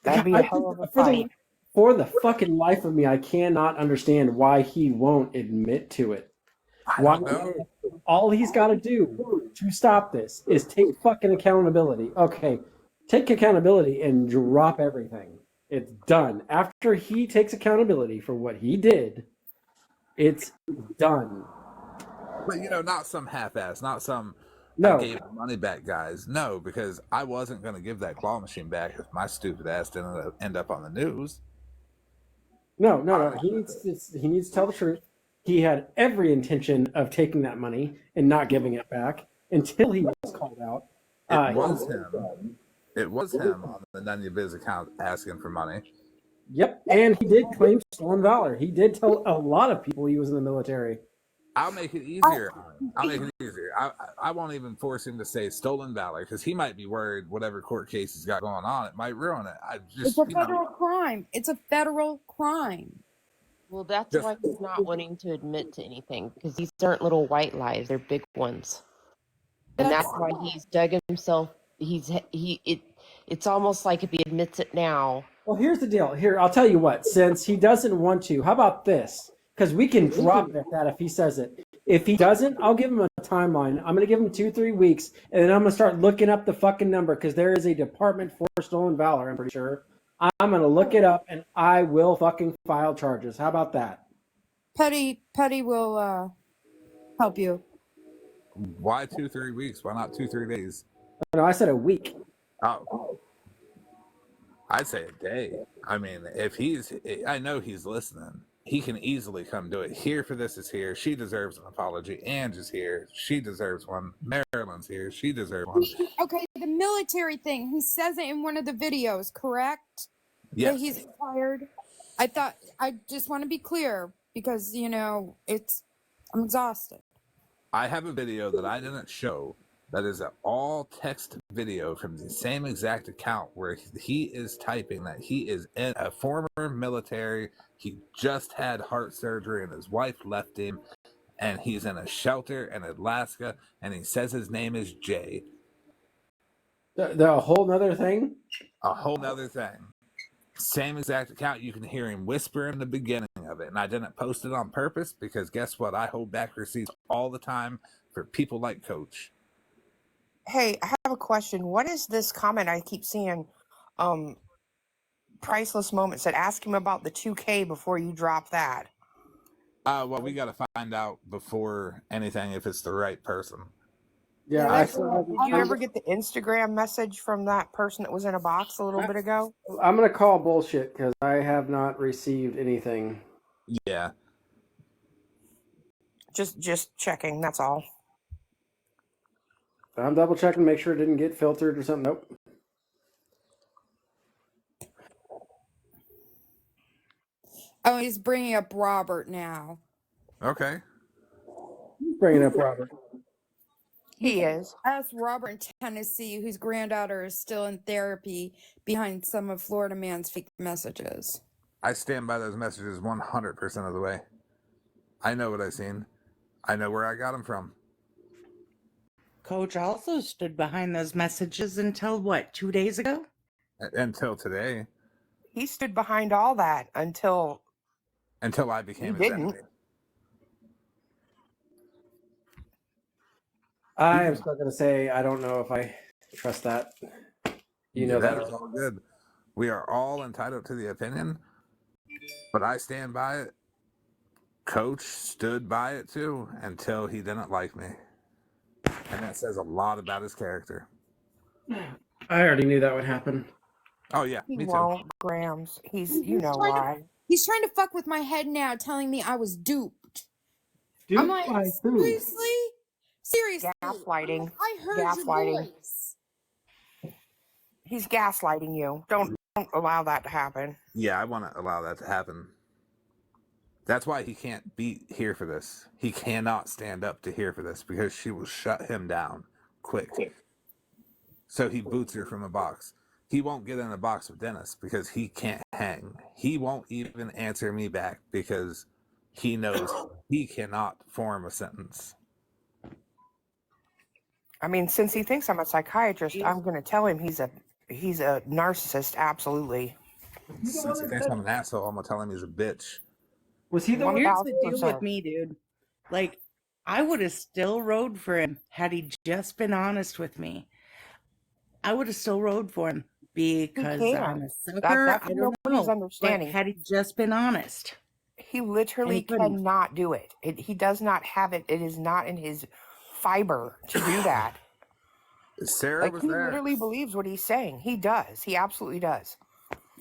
That'd be a hell of a fight. For the fucking life of me, I cannot understand why he won't admit to it. I Why? don't know. All he's got to do to stop this is take fucking accountability. Okay, take accountability and drop everything. It's done. After he takes accountability for what he did, it's done. But not some half-ass, not some No. I gave the money back guys. No, because I wasn't going to give that claw machine back if my stupid ass didn't end up on the news. No. He needs to tell the truth. He had every intention of taking that money and not giving it back until he was called out. It was him. It was him on the Nunya Biz account asking for money. Yep, and he did claim stolen valor. He did tell a lot of people he was in the military. I'll make it easier. I won't even force him to say stolen valor because he might be worried whatever court case he's got going on, it might ruin it. It's a federal crime. It's a federal crime. Well, that's why he's not wanting to admit to anything, because these aren't little white lies; they're big ones, and that's why he's dug himself. It's almost like if he admits it now. Well, here's the deal. Here, I'll tell you what. Since he doesn't want to, how about this? Because we can drop that if he says it. If he doesn't, I'll give him a timeline. I'm going to give him 2-3 weeks, and then I'm going to start looking up the fucking number because there is a department for stolen valor, I'm pretty sure. I'm going to look it up, and I will fucking file charges. How about that? Petty will help you. Why 2-3 weeks? Why not 2-3 days? No, I said a week. Oh, I'd say a day. I mean, I know he's listening. He can easily come do it. Here for this is here. She deserves an apology. Ange is here. She deserves one. Marilyn's here. She deserves one. Okay, the military thing. He says it in one of the videos, correct? Yes. That he's fired. I just want to be clear because I'm exhausted. I have a video that I didn't show that is an all text video from the same exact account where he is typing that he is in a former military. He just had heart surgery and his wife left him, and he's in a shelter in Alaska, and he says his name is Jay. The whole nother thing? A whole nother thing. Same exact account. You can hear him whisper in the beginning of it, and I didn't post it on purpose because guess what? I hold back receipts all the time for people like Coach. Hey, I have a question. What is this comment I keep seeing? Priceless Moment said, ask him about the 2K before you drop that. Well, we got to find out before anything if it's the right person. Yeah. Did you ever get the Instagram message from that person that was in a box a little bit ago? I'm going to call bullshit because I have not received anything. Yeah. Just checking, that's all. I'm double checking, make sure it didn't get filtered or something. Nope. Oh, he's bringing up Robert now. Okay. Bringing up Robert. He is. Ask Robert in Tennessee, whose granddaughter is still in therapy behind some of Florida Man's fake messages. I stand by those messages 100% of the way. I know what I've seen. I know where I got them from. Coach also stood behind those messages until what, 2 days ago? Until today. He stood behind all that until I became he his didn't. enemy. I am still going to say I don't know if I trust that. You know that that. is all good. We are all entitled to the opinion, but I stand by it. Coach stood by it too until he didn't like me. And that says a lot about his character. I already knew that would happen. Oh, yeah, He me too. won't, Grams. He's, you He's know trying to- why. He's trying to fuck with my head now, telling me I was duped. Dude, I'm like, seriously? Gaslighting. I heard Gaslighting. your voice. He's gaslighting you. Don't allow that to happen. Yeah, I want to allow that to happen. That's why he can't be here for this. He cannot stand up to here for this because she will shut him down quick. So he boots her from the box. He won't get in a box with Dennis because he can't hang. He won't even answer me back because he knows he cannot form a sentence. I mean, since he thinks I'm a psychiatrist, I'm going to tell him he's a narcissist. Absolutely. Since he thinks I'm an asshole, I'm going to tell him he's a bitch. Was he the one? Here's the deal 1000%. with me, dude. Like, I would have still rode for him had he just been honest with me. I would have still rode for him because can. I'm a sucker. That's I don't nobody's know. understanding. But had he just been honest, He literally And he couldn't. cannot do it. He does not have it. It is not in his fiber to do that. Sarah Like, was he there. literally believes what he's saying. He does. He absolutely does.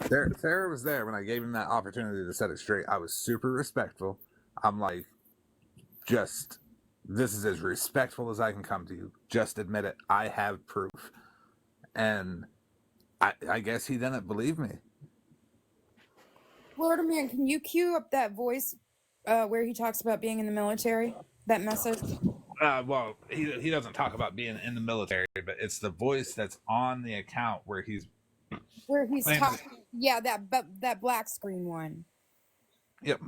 Sarah was there when I gave him that opportunity to set it straight. I was super respectful. I'm like, this is as respectful as I can come to you. Just admit it. I have proof. And I guess he didn't believe me. Florida man, can you cue up that voice where he talks about being in the military? That message? Well, he doesn't talk about being in the military, but it's the voice that's on the account where he's Where he's Claims- talking. Yeah, that black screen one. Yep.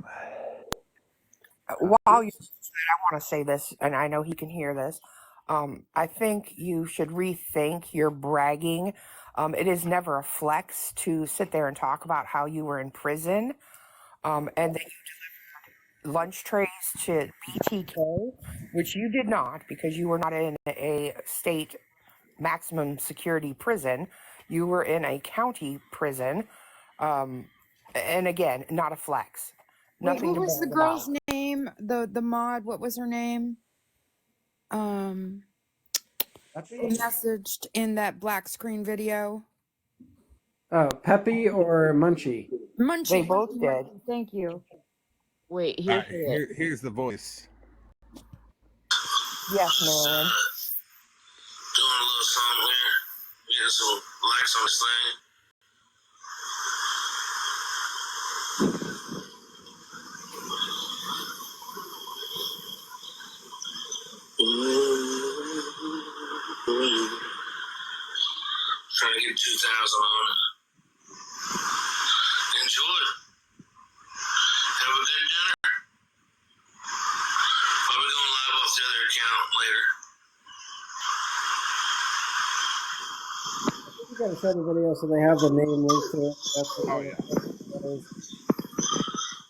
While you I want to say this, and I know he can hear this. I think you should rethink your bragging. It is never a flex to sit there and talk about how you were in prison, and that you delivered lunch trays to PTK, which you did not because you were not in a state maximum security prison. You were in a county prison, and again, not a flex. Wait, Nothing what to was the brag girl's about. name? The mod. What was her name? Messaged in that black screen video. Oh, Peppy or Munchie? Munchie. They both Munchie, did. Thank you. Wait, All here's right, here's the voice. Yes, Marilyn. Doing a little something here. Getting some likes on this thing. Trying to get 2,000 on it. Enjoy it. Have a good dinner. I'll be going live off the other account later. You gotta show the video so they have the name linked to it. That's what Oh, yeah.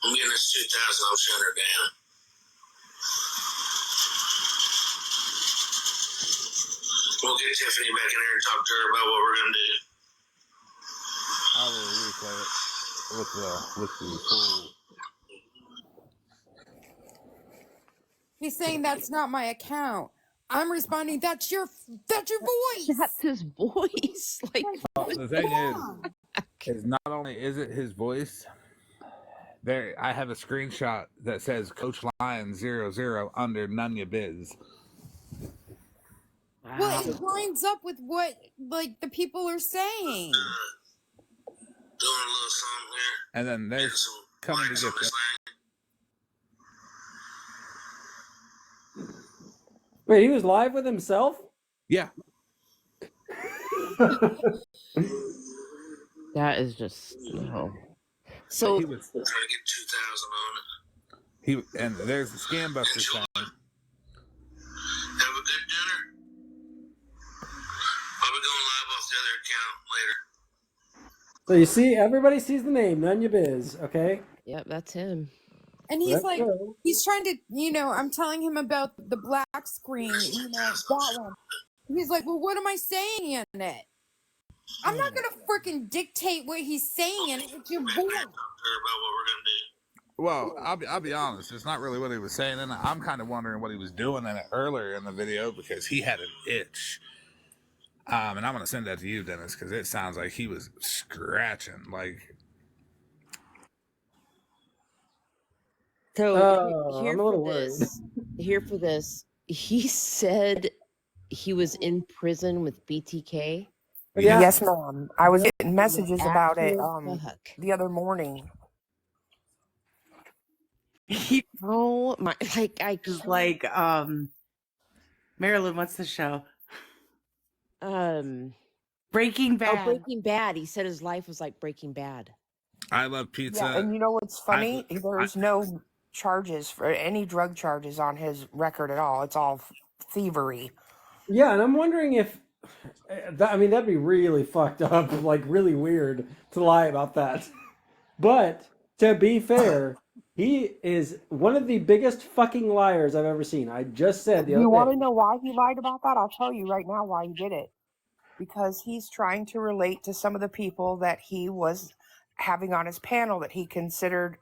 I'm getting this 2,000. I'm shutting her down. We'll get Tiffany back in here and talk to her about what we're gonna do. I will replay it with the full. He's saying that's not my account. I'm responding. That's your voice. That's his voice. Like, The thing is not only is it his voice. There, I have a screenshot that says Coach Lion 00 under Nunya Biz. Well, it lines up with what like the people are saying. Doing a little something here. And then Getting there's some coming to likes get on this them. thing. Wait, he was live with himself? Yeah. that is just no. So He was Trying to get 2,000 on it. and there's the Scam Busters thing. Have a good dinner. I'll be going live off the other account later. So you see, everybody sees the name, Nunya Biz, okay? Yep, that's him. And he's Let's like, go. he's trying to, I'm telling him about the black screen, that one. He's like, well, what am I saying in it? I'm not gonna freaking dictate what he's saying in it. It's your boy. Well, I'll be honest. It's not really what he was saying, and I'm kind of wondering what he was doing in it earlier in the video because he had an itch. And I'm gonna send that to you, Dennis, because it sounds like he was scratching. Like, So I'm a little worried. Here for this. He said he was in prison with BTK. Yeah. Yes, ma'am. I was getting messages about it Fuck. the other morning. He Oh my! Like I was can't- like, Marilyn, what's the show? Breaking Bad. Oh, Breaking Bad. He said his life was like Breaking Bad. I love pizza. Yeah, and you know what's funny? There's no charges for any drug charges on his record at all. It's all thievery. Yeah, and I'm wondering if that'd be really fucked up, like really weird to lie about that. But to be fair, he is one of the biggest fucking liars I've ever seen. I just said the You other want day. to know why he lied about that? I'll tell you right now why he did it. Because he's trying to relate to some of the people that he was having on his panel that he considered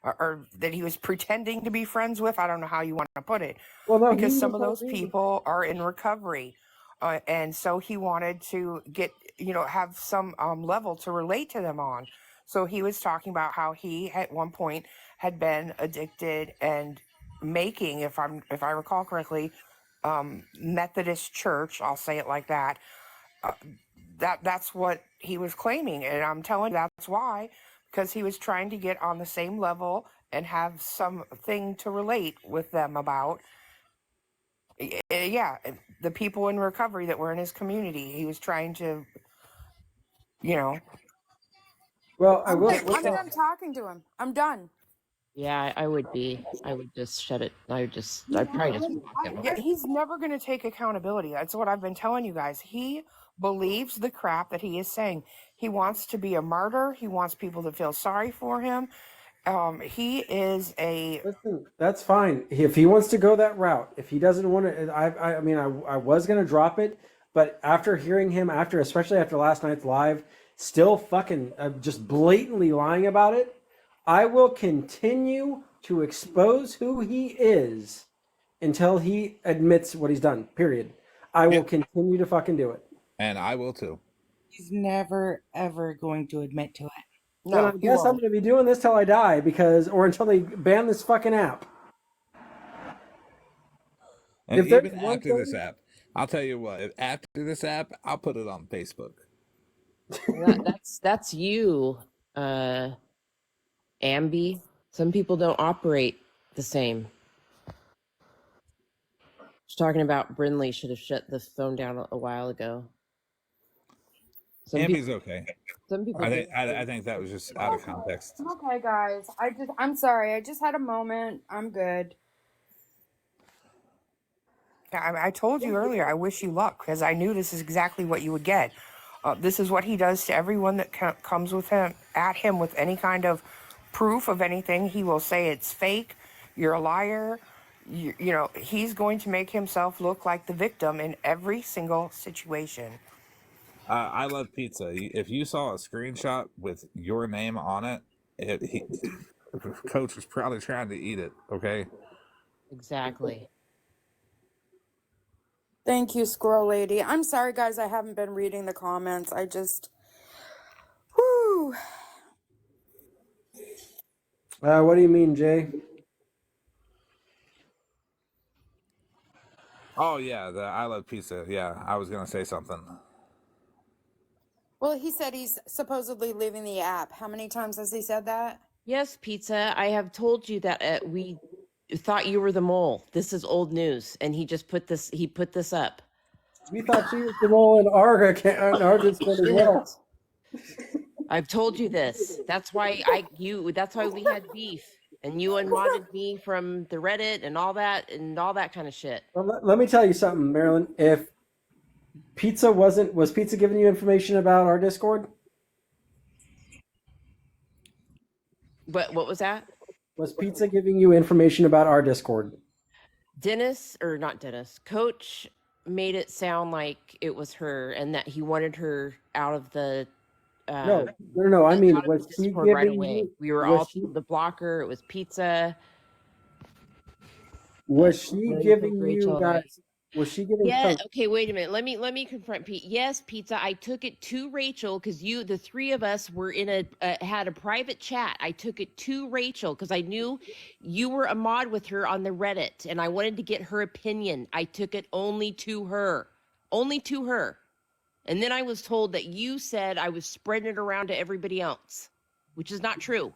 or that he was pretending to be friends with. I don't know how you want to put it. Well, no, Because he some of was those people are in recovery. And so he wanted to get, have some level to relate to them on. So he was talking about how he at one point had been addicted and making, if I recall correctly, Methodist church, I'll say it like that. That's what he was claiming, and I'm telling you that's why, because he was trying to get on the same level and have something to relate with them about. Yeah, the people in recovery that were in his community. He was trying to, Well, I I'm will. done talking to him. I'm done. Yeah, I would be. I would just shut it. I'd probably just block him. Yeah, he's never going to take accountability. That's what I've been telling you guys. He believes the crap that he is saying. He wants to be a martyr. He wants people to feel sorry for him. He is a. Listen, that's fine. If he wants to go that route, if he doesn't want to, I was gonna drop it, but after hearing him, especially after last night's live, still fucking just blatantly lying about it, I will continue to expose who he is until he admits what he's done. Period. I will continue to fucking do it. And I will too. He's never ever going to admit to it. And No, I he guess I'm won't. going to be doing this till I die or until they ban this fucking app. And If there's even one after this thing- app, I'll tell you what. If after this app, I'll put it on Facebook. That's you, Ambi. Some people don't operate the same. She's talking about Brinley should have shut the phone down a while ago. Some Ambi's okay. Some people. I think that was just out of context. Okay, guys. I'm sorry. I just had a moment. I'm good. I told you earlier, I wish you luck because I knew this is exactly what you would get. This is what he does to everyone that comes with him at him with any kind of proof of anything. He will say it's fake. You're a liar. He's going to make himself look like the victim in every single situation. I love pizza. If you saw a screenshot with your name on it, Coach was probably trying to eat it. Okay. Exactly. Thank you, Squirrel Lady. I'm sorry, guys. I haven't been reading the comments. Whew. What do you mean, Jay? Oh yeah, the I love pizza. Yeah, I was gonna say something. Well, he said he's supposedly leaving the app. How many times has he said that? Yes, pizza. I have told you that we thought you were the mole. This is old news, and he just put this. He put this up. We thought she was the role in our Discord as well. I've told you this. That's why That's why we had beef, and you unmodded me from the Reddit and all that kind of shit. Well, let me tell you something, Marilyn. If Pizza was Pizza giving you information about our Discord? But what was that? Was Pizza giving you information about our Discord? Dennis, or not Dennis, Coach made it sound like it was her and that he wanted her out of the No, no. I mean, out of was the she Discord giving right away. you? We were Was all she? the blocker. It was Pizza. Was she Rachel, giving you Rachel, guys? Was she giving? Yeah, Coach? okay, wait a minute. Let me confront Pete. Yes, Pizza, I took it to Rachel because the three of us were in had a private chat. I took it to Rachel because I knew you were a mod with her on the Reddit and I wanted to get her opinion. I took it only to her. Only to her. And then I was told that you said I was spreading it around to everybody else, which is not true.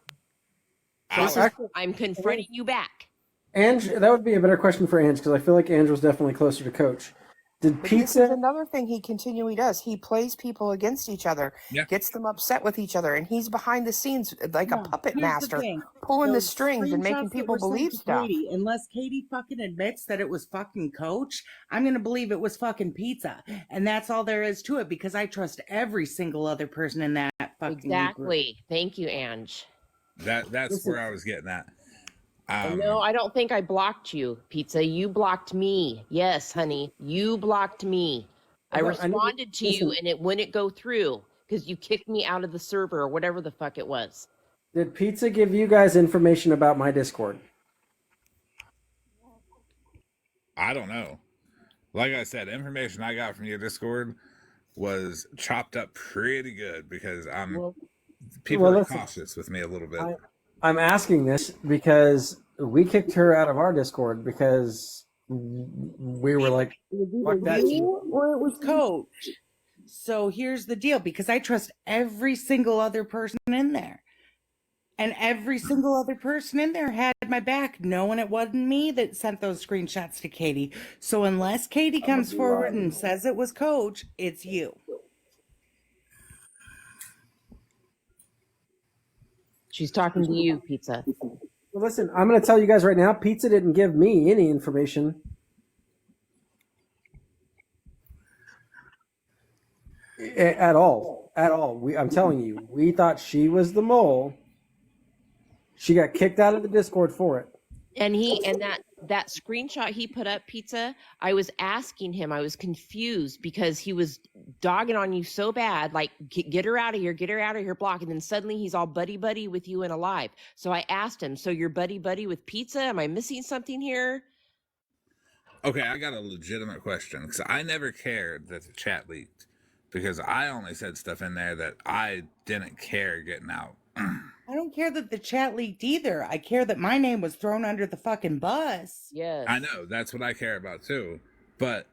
So Actually, I'm confronting you back. Ange, that would be a better question for Ange because I feel like Ange was definitely closer to Coach. Did But this is Pizza? another thing he continually does. He plays people against each other, Yeah. gets them upset with each other, and he's behind the scenes like a No, puppet here's master, the thing. pulling the Those strings and making screenshots that people were sent believe to stuff. Katie, unless Katie fucking admits that it was fucking Coach, I'm gonna believe it was fucking Pizza, and that's all there is to it because I trust every single other person in that fucking group. Exactly. Thank you, Ange. That's where I was getting at. No, I don't think I blocked you, Pizza. You blocked me. Yes, honey, you blocked me. I I know- responded to you listen. and it wouldn't go through because you kicked me out of the server or whatever the fuck it was. Did Pizza give you guys information about my Discord? I don't know. Like I said, information I got from your Discord was chopped up pretty good because people well, are listen, cautious with me a little bit. I'm asking this because we kicked her out of our Discord because we were like, fuck that shit. You or it was Coach. So here's the deal, because I trust every single other person in there. And every single other person in there had my back, knowing it wasn't me that sent those screenshots to Katie. So unless Katie comes forward and says it was Coach, it's you. She's talking to you, Pizza. Well, listen, I'm going to tell you guys right now, Pizza didn't give me any information. At all. At all. I'm telling you, we thought she was the mole. She got kicked out of the Discord for it. And that screenshot he put up, Pizza, I was asking him, I was confused because he was dogging on you so bad, like, get her out of here, block. And then suddenly he's all buddy with you and alive. So I asked him, so you're buddy with Pizza? Am I missing something here? Okay, I got a legitimate question because I never cared that the chat leaked because I only said stuff in there that I didn't care getting out. I don't care that the chat leaked either. I care that my name was thrown under the fucking bus. Yes. I know, that's what I care about too. But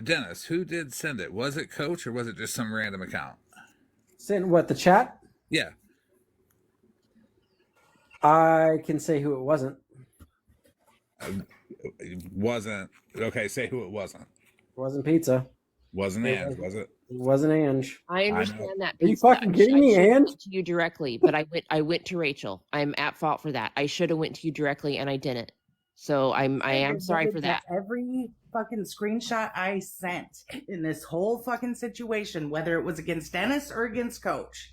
Dennis, who did send it? Was it Coach or was it just some random account? Send what, the chat? Yeah. I can say who it wasn't. It wasn't. Okay, say who it wasn't. It wasn't Pizza. Wasn't It Ange, was it? It wasn't Ange. I know. understand that. Are you Pizza. fucking kidding me, I should've Ange? went to you directly, but I went to Rachel. I'm at fault for that. I should have went to you directly and I didn't. So I am sorry for that. Every fucking screenshot I sent in this whole fucking situation, whether it was against Dennis or against Coach.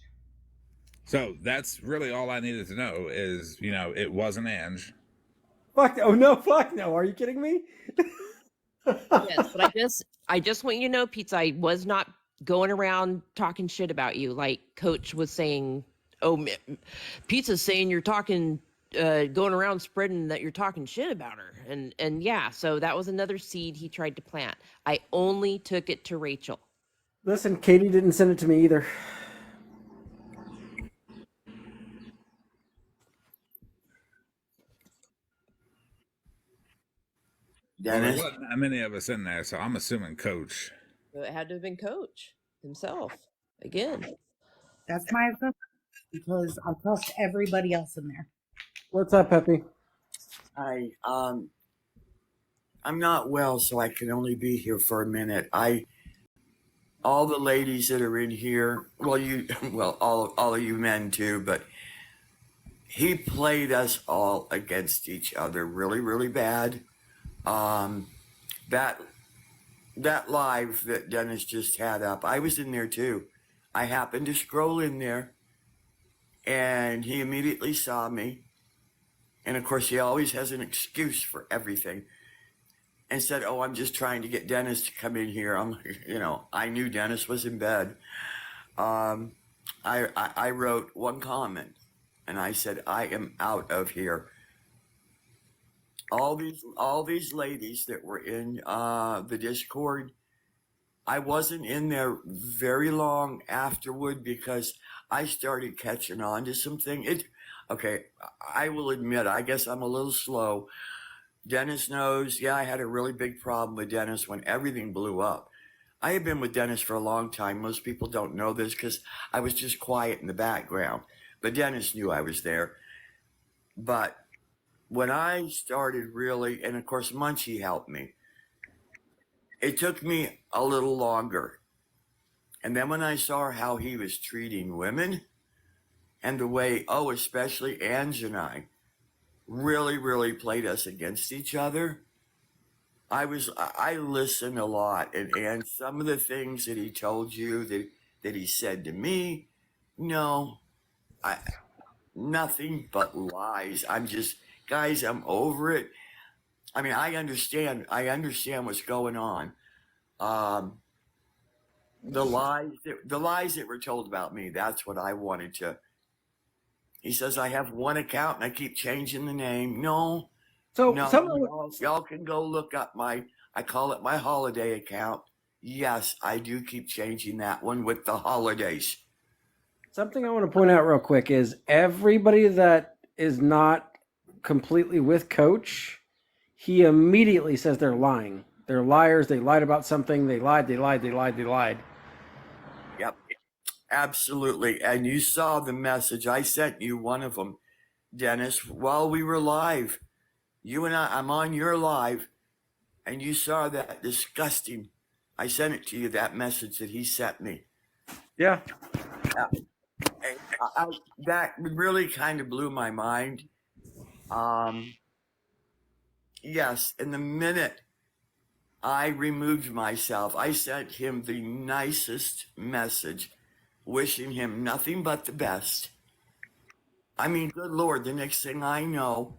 So that's really all I needed to know is, it wasn't Ange. Fuck, oh no, fuck no. Are you kidding me? Yes, but I just want you to know, Pizza, I was not going around talking shit about you like Coach was saying. Oh, Pizza's saying you're talking, going around spreading that you're talking shit about her, and yeah, so that was another seed he tried to plant. I only took it to Rachel. Listen, Katie didn't send it to me either. Well, there wasn't that many of us in there, so I'm assuming Coach. So it had to have been Coach himself again. That's my assumption, because I trust everybody else in there. What's up, Peppy? Hi. I'm not well, so I can only be here for a minute. All the ladies that are in here, all of you men too, but he played us all against each other really, really bad. That live that Dennis just had up, I was in there too. I happened to scroll in there, and he immediately saw me. And of course, he always has an excuse for everything. And said, "Oh, I'm just trying to get Dennis to come in here." I knew Dennis was in bed. I wrote one comment, and I said, "I am out of here." All these ladies that were in the Discord, I wasn't in there very long afterward because I started catching on to something. Okay, I will admit, I guess I'm a little slow. Dennis knows, yeah, I had a really big problem with Dennis when everything blew up. I had been with Dennis for a long time. Most people don't know this because I was just quiet in the background. But Dennis knew I was there. But when I started really, and of course Munchie helped me, it took me a little longer. And then when I saw how he was treating women and the way, especially Ange and I, really, really played us against each other. I listened a lot, and some of the things that he told you that he said to me, no, nothing but lies. Guys, I'm over it. I mean, I understand what's going on. The lies that were told about me, that's what I wanted to. He says I have one account and I keep changing the name. No, y'all can go look up I call it my holiday account. Yes, I do keep changing that one with the holidays. Something I want to point out real quick is everybody that is not completely with Coach, he immediately says they're lying. They're liars. They lied about something. They lied. Yep, absolutely. And you saw the message. I sent you one of them, Dennis, while we were live. You and I'm on your live, and you saw that disgusting. I sent it to you, that message that he sent me. Yeah. That really kind of blew my mind. Yes, in the minute I removed myself, I sent him the nicest message, wishing him nothing but the best. I mean, good Lord, the next thing I know,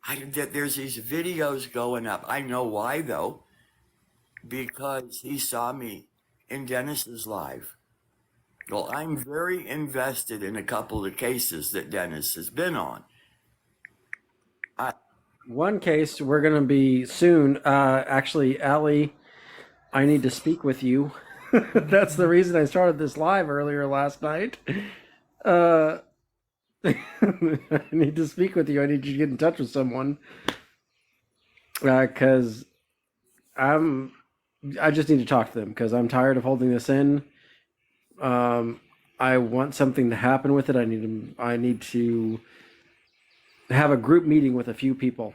there's these videos going up. I know why, though, because he saw me in Dennis's live. Well, I'm very invested in a couple of cases that Dennis has been on. One case we're going to be soon. Actually, Allie, I need to speak with you. That's the reason I started this live earlier last night. I need to speak with you. I need you to get in touch with someone. Because I just need to talk to them because I'm tired of holding this in. I want something to happen with it. I need to have a group meeting with a few people.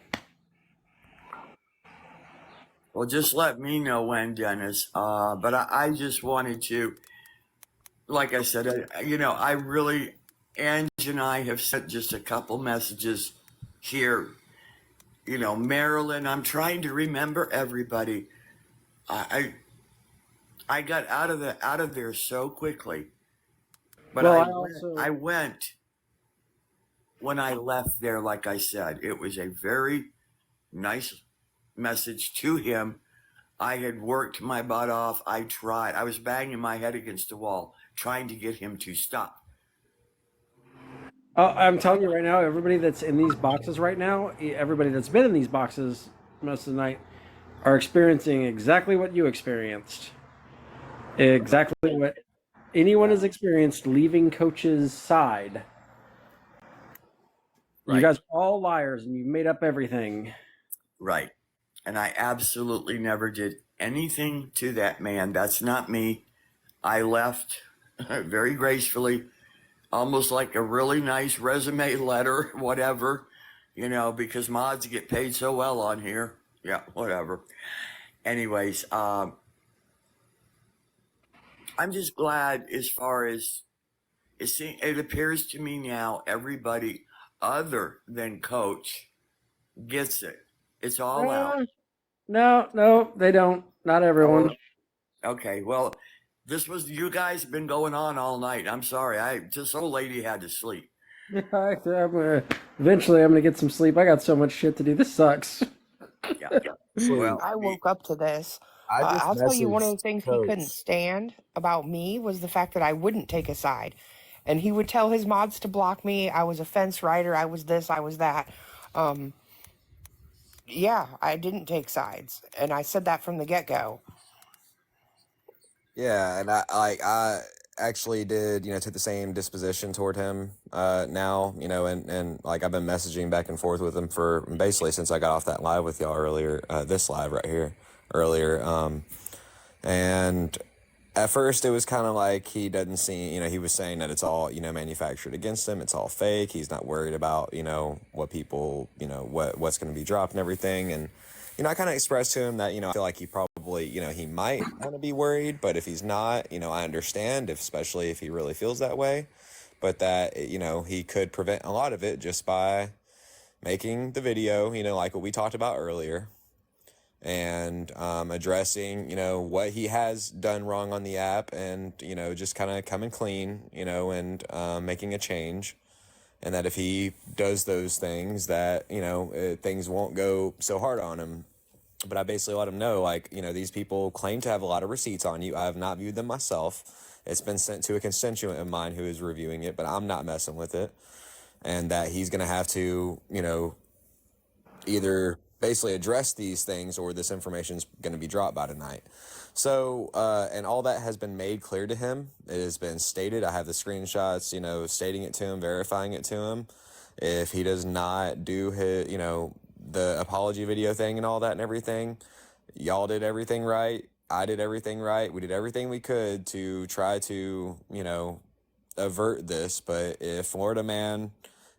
Well, just let me know when, Dennis. But I just wanted to, like I said, I really, Ange and I have sent just a couple messages here. Marilyn, I'm trying to remember everybody. I got out of there so quickly. But I went when I left there, like I said, it was a very nice message to him. I had worked my butt off. I tried. I was banging my head against the wall, trying to get him to stop. I'm telling you right now, everybody that's in these boxes right now, everybody that's been in these boxes most of the night, are experiencing exactly what you experienced. Exactly what anyone has experienced leaving Coach's side. Right. You guys are all liars and you made up everything. Right. And I absolutely never did anything to that man. That's not me. I left very gracefully, almost like a really nice resume letter, whatever, because mods get paid so well on here. Yeah, whatever. Anyways, I'm just glad as far as it appears to me now, everybody other than Coach gets it. It's all out. No, they don't. Not everyone. Okay, well, you guys have been going on all night. I'm sorry. This old lady had to sleep. Eventually, I'm gonna get some sleep. I got so much shit to do. This sucks. Yeah. Dude, Well, I woke up to this. I just I'll tell you, one of the messaged things he couldn't Coach. stand about me was the fact that I wouldn't take a side. And he would tell his mods to block me. I was a fence rider. I was this, I was that. Um, yeah, I didn't take sides. And I said that from the get go. Yeah, and I actually did, took the same disposition toward him now, and like I've been messaging back and forth with him for basically since I got off that live with y'all earlier, this live right here earlier. And at first it was kind of like he doesn't see, he was saying that it's all, manufactured against him. It's all fake. He's not worried about, what people, what's going to be dropped and everything. And, I kind of expressed to him that, I feel like he probably, he might want to be worried, but if he's not, I understand, especially if he really feels that way, but that, he could prevent a lot of it just by making the video, like what we talked about earlier, and addressing, what he has done wrong on the app, and, just kind of coming clean, and making a change. And that if he does those things, that, things won't go so hard on him. But I basically let him know, like, these people claim to have a lot of receipts on you. I have not viewed them myself. It's been sent to a constituent of mine who is reviewing it, but I'm not messing with it. And that he's going to have to, either basically address these things or this information is going to be dropped by tonight. So, and all that has been made clear to him. It has been stated. I have the screenshots, stating it to him, verifying it to him. If he does not do his, the apology video thing and all that and everything, y'all did everything right. I did everything right. We did everything we could to try to, avert this. But if Florida Man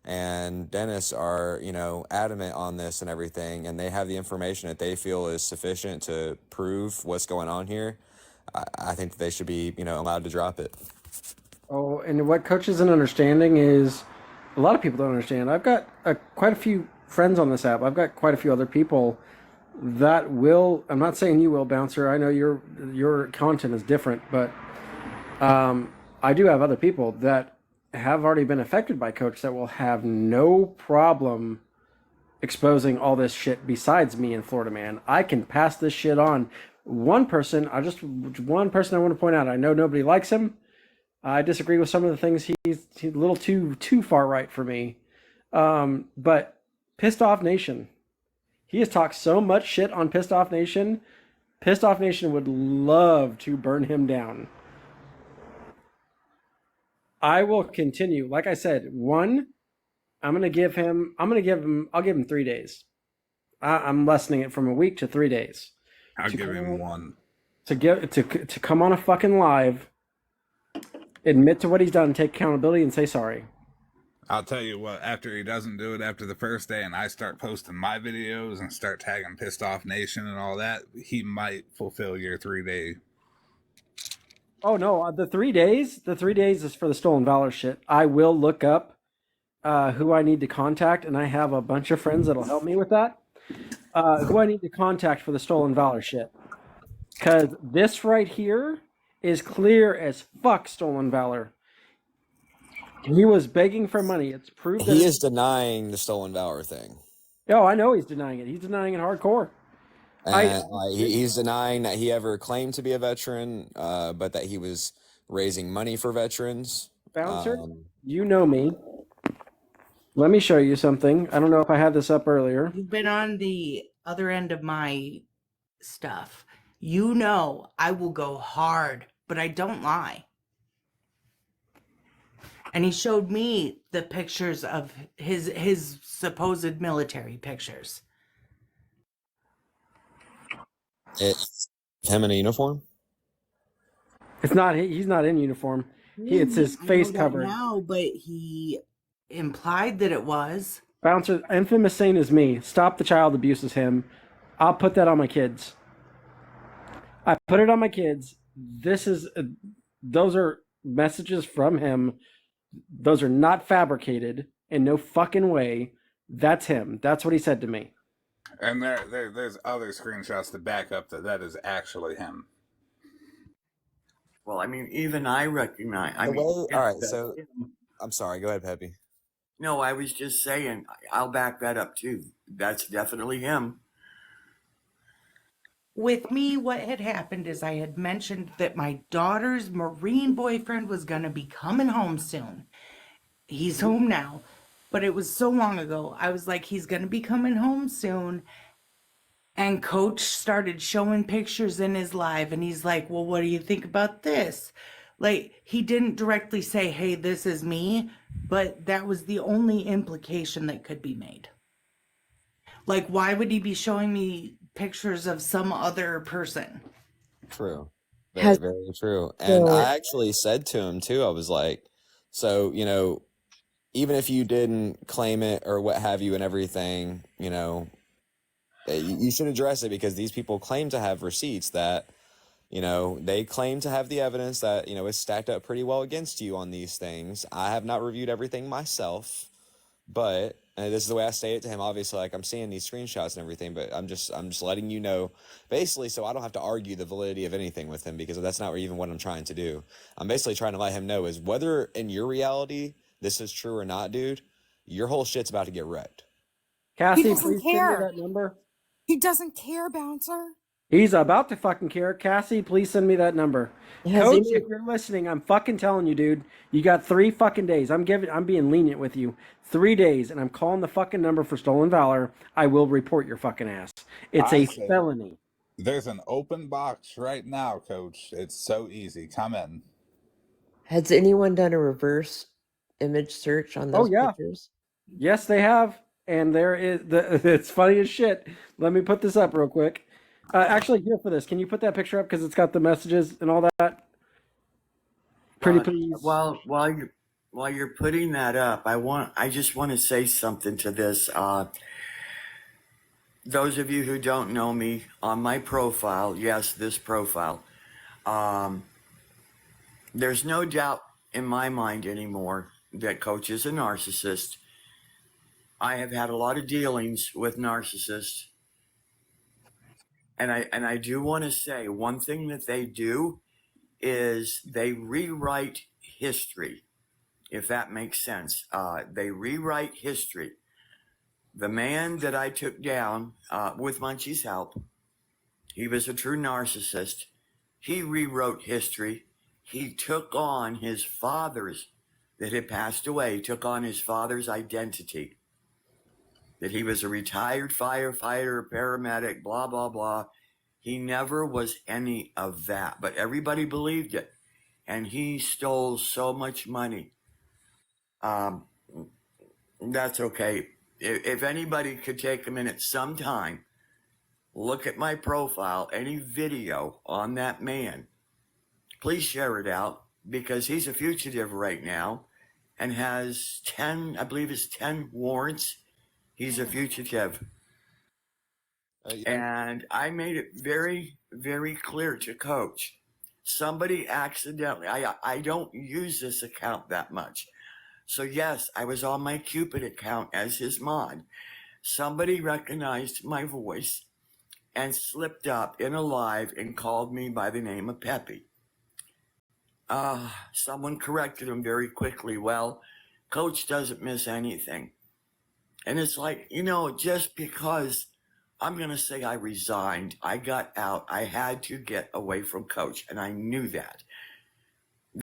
and Dennis are, adamant on this and everything, and they have the information that they feel is sufficient to prove what's going on here, I think that they should be, allowed to drop it. Oh, and what Coach isn't understanding is a lot of people don't understand. I've got quite a few friends on this app. I've got quite a few other people that will. I'm not saying you will, Bouncer. I know your content is different, but I do have other people that have already been affected by Coach that will have no problem exposing all this shit besides me and Florida Man. I can pass this shit on. One person I want to point out, I know nobody likes him. I disagree with some of the things he's a little too far right for me. But Pissed Off Nation. He has talked so much shit on Pissed Off Nation. Pissed Off Nation would love to burn him down. I will continue. Like I said, I'll give him 3 days. I'm lessening it from a week to 3 days. I'll give him one. To come on a fucking live, admit to what he's done, take accountability, and say sorry. I'll tell you what, after he doesn't do it after the first day and I start posting my videos and start tagging Pissed Off Nation and all that, he might fulfill your 3 day. Oh no, the 3 days is for the Stolen Valor shit. I will look up who I need to contact, and I have a bunch of friends that'll help me with that. Who I need to contact for the Stolen Valor shit. Because this right here is clear as fuck Stolen Valor. He was begging for money. It's proved that He is denying the Stolen Valor thing. Oh, I know he's denying it. He's denying it hardcore. And he's denying that he ever claimed to be a veteran, but that he was raising money for veterans. Bouncer, you know me. Let me show you something. I don't know if I had this up earlier. You've been on the other end of my stuff. I will go hard, but I don't lie. And he showed me the pictures of his supposed military pictures. It's him in a uniform? It's not. He's not in uniform. It's his face covered. Now, but he implied that it was. Bouncer, infamous saying is me. Stop the child abuse is him. I'll put that on my kids. I put it on my kids. Those are messages from him. Those are not fabricated in no fucking way. That's him. That's what he said to me. And there's other screenshots to back up that is actually him. Well, I mean, even I recognize. All right, so I'm sorry. Go ahead, Peppy. No, I was just saying, I'll back that up too. That's definitely him. With me, what had happened is I had mentioned that my daughter's Marine boyfriend was going to be coming home soon. He's home now, but it was so long ago. I was like, he's going to be coming home soon. And Coach started showing pictures in his live, and he's like, well, what do you think about this? Like, he didn't directly say, hey, this is me, but that was the only implication that could be made. Like, why would he be showing me pictures of some other person? True. Has Very true. And the I actually said to him too, I was like, so, even if you didn't claim it or what have you and everything, you should address it, because these people claim to have receipts that, they claim to have the evidence that, is stacked up pretty well against you on these things. I have not reviewed everything myself, but this is the way I say it to him. Obviously, like, I'm seeing these screenshots and everything, but I'm just letting you know, basically, so I don't have to argue the validity of anything with him, because that's not even what I'm trying to do. I'm basically trying to let him know is whether in your reality this is true or not, dude, your whole shit's about to get wrecked. Cassie, doesn't please send me care. that number. He doesn't care, Bouncer. He's about to fucking care. Cassie, please send me that number. has Coach, any if you're listening, I'm fucking telling you, dude. You got 3 fucking days. I'm being lenient with you. 3 days, and I'm calling the fucking number for stolen valor. I will report your fucking ass. It's I a say felony. there's an open box right now, Coach. It's so easy. Come in. has anyone done a reverse image search on Oh those yeah, pictures? yes they have, and there is it's funny as shit. Let me put this up real quick. Actually, here for this, can you put that picture up because it's got the messages and all that? Pretty please. While you're putting that up, I just want to say something to this. Those of you who don't know me, on my profile, yes, this profile, there's no doubt in my mind anymore that Coach is a narcissist. I have had a lot of dealings with narcissists. And I do want to say one thing that they do is they rewrite history, if that makes sense. They rewrite history. The man that I took down with Munchie's help, he was a true narcissist. He rewrote history. He took on his father's, that had passed away, took on his father's identity. That he was a retired firefighter, paramedic, blah, blah, blah. He never was any of that, but everybody believed it. And he stole so much money. That's okay. If anybody could take a minute sometime, look at my profile, any video on that man, please share it out, because he's a fugitive right now and has 10, I believe it's 10 warrants. He's a fugitive. And I made it very, very clear to Coach. Somebody accidentally, I don't use this account that much. So yes, I was on my Cupid account as his mod. Somebody recognized my voice and slipped up in a live and called me by the name of Peppy. Someone corrected him very quickly. Well, Coach doesn't miss anything. And it's like, just because I'm going to say I resigned, I got out, I had to get away from Coach, and I knew that.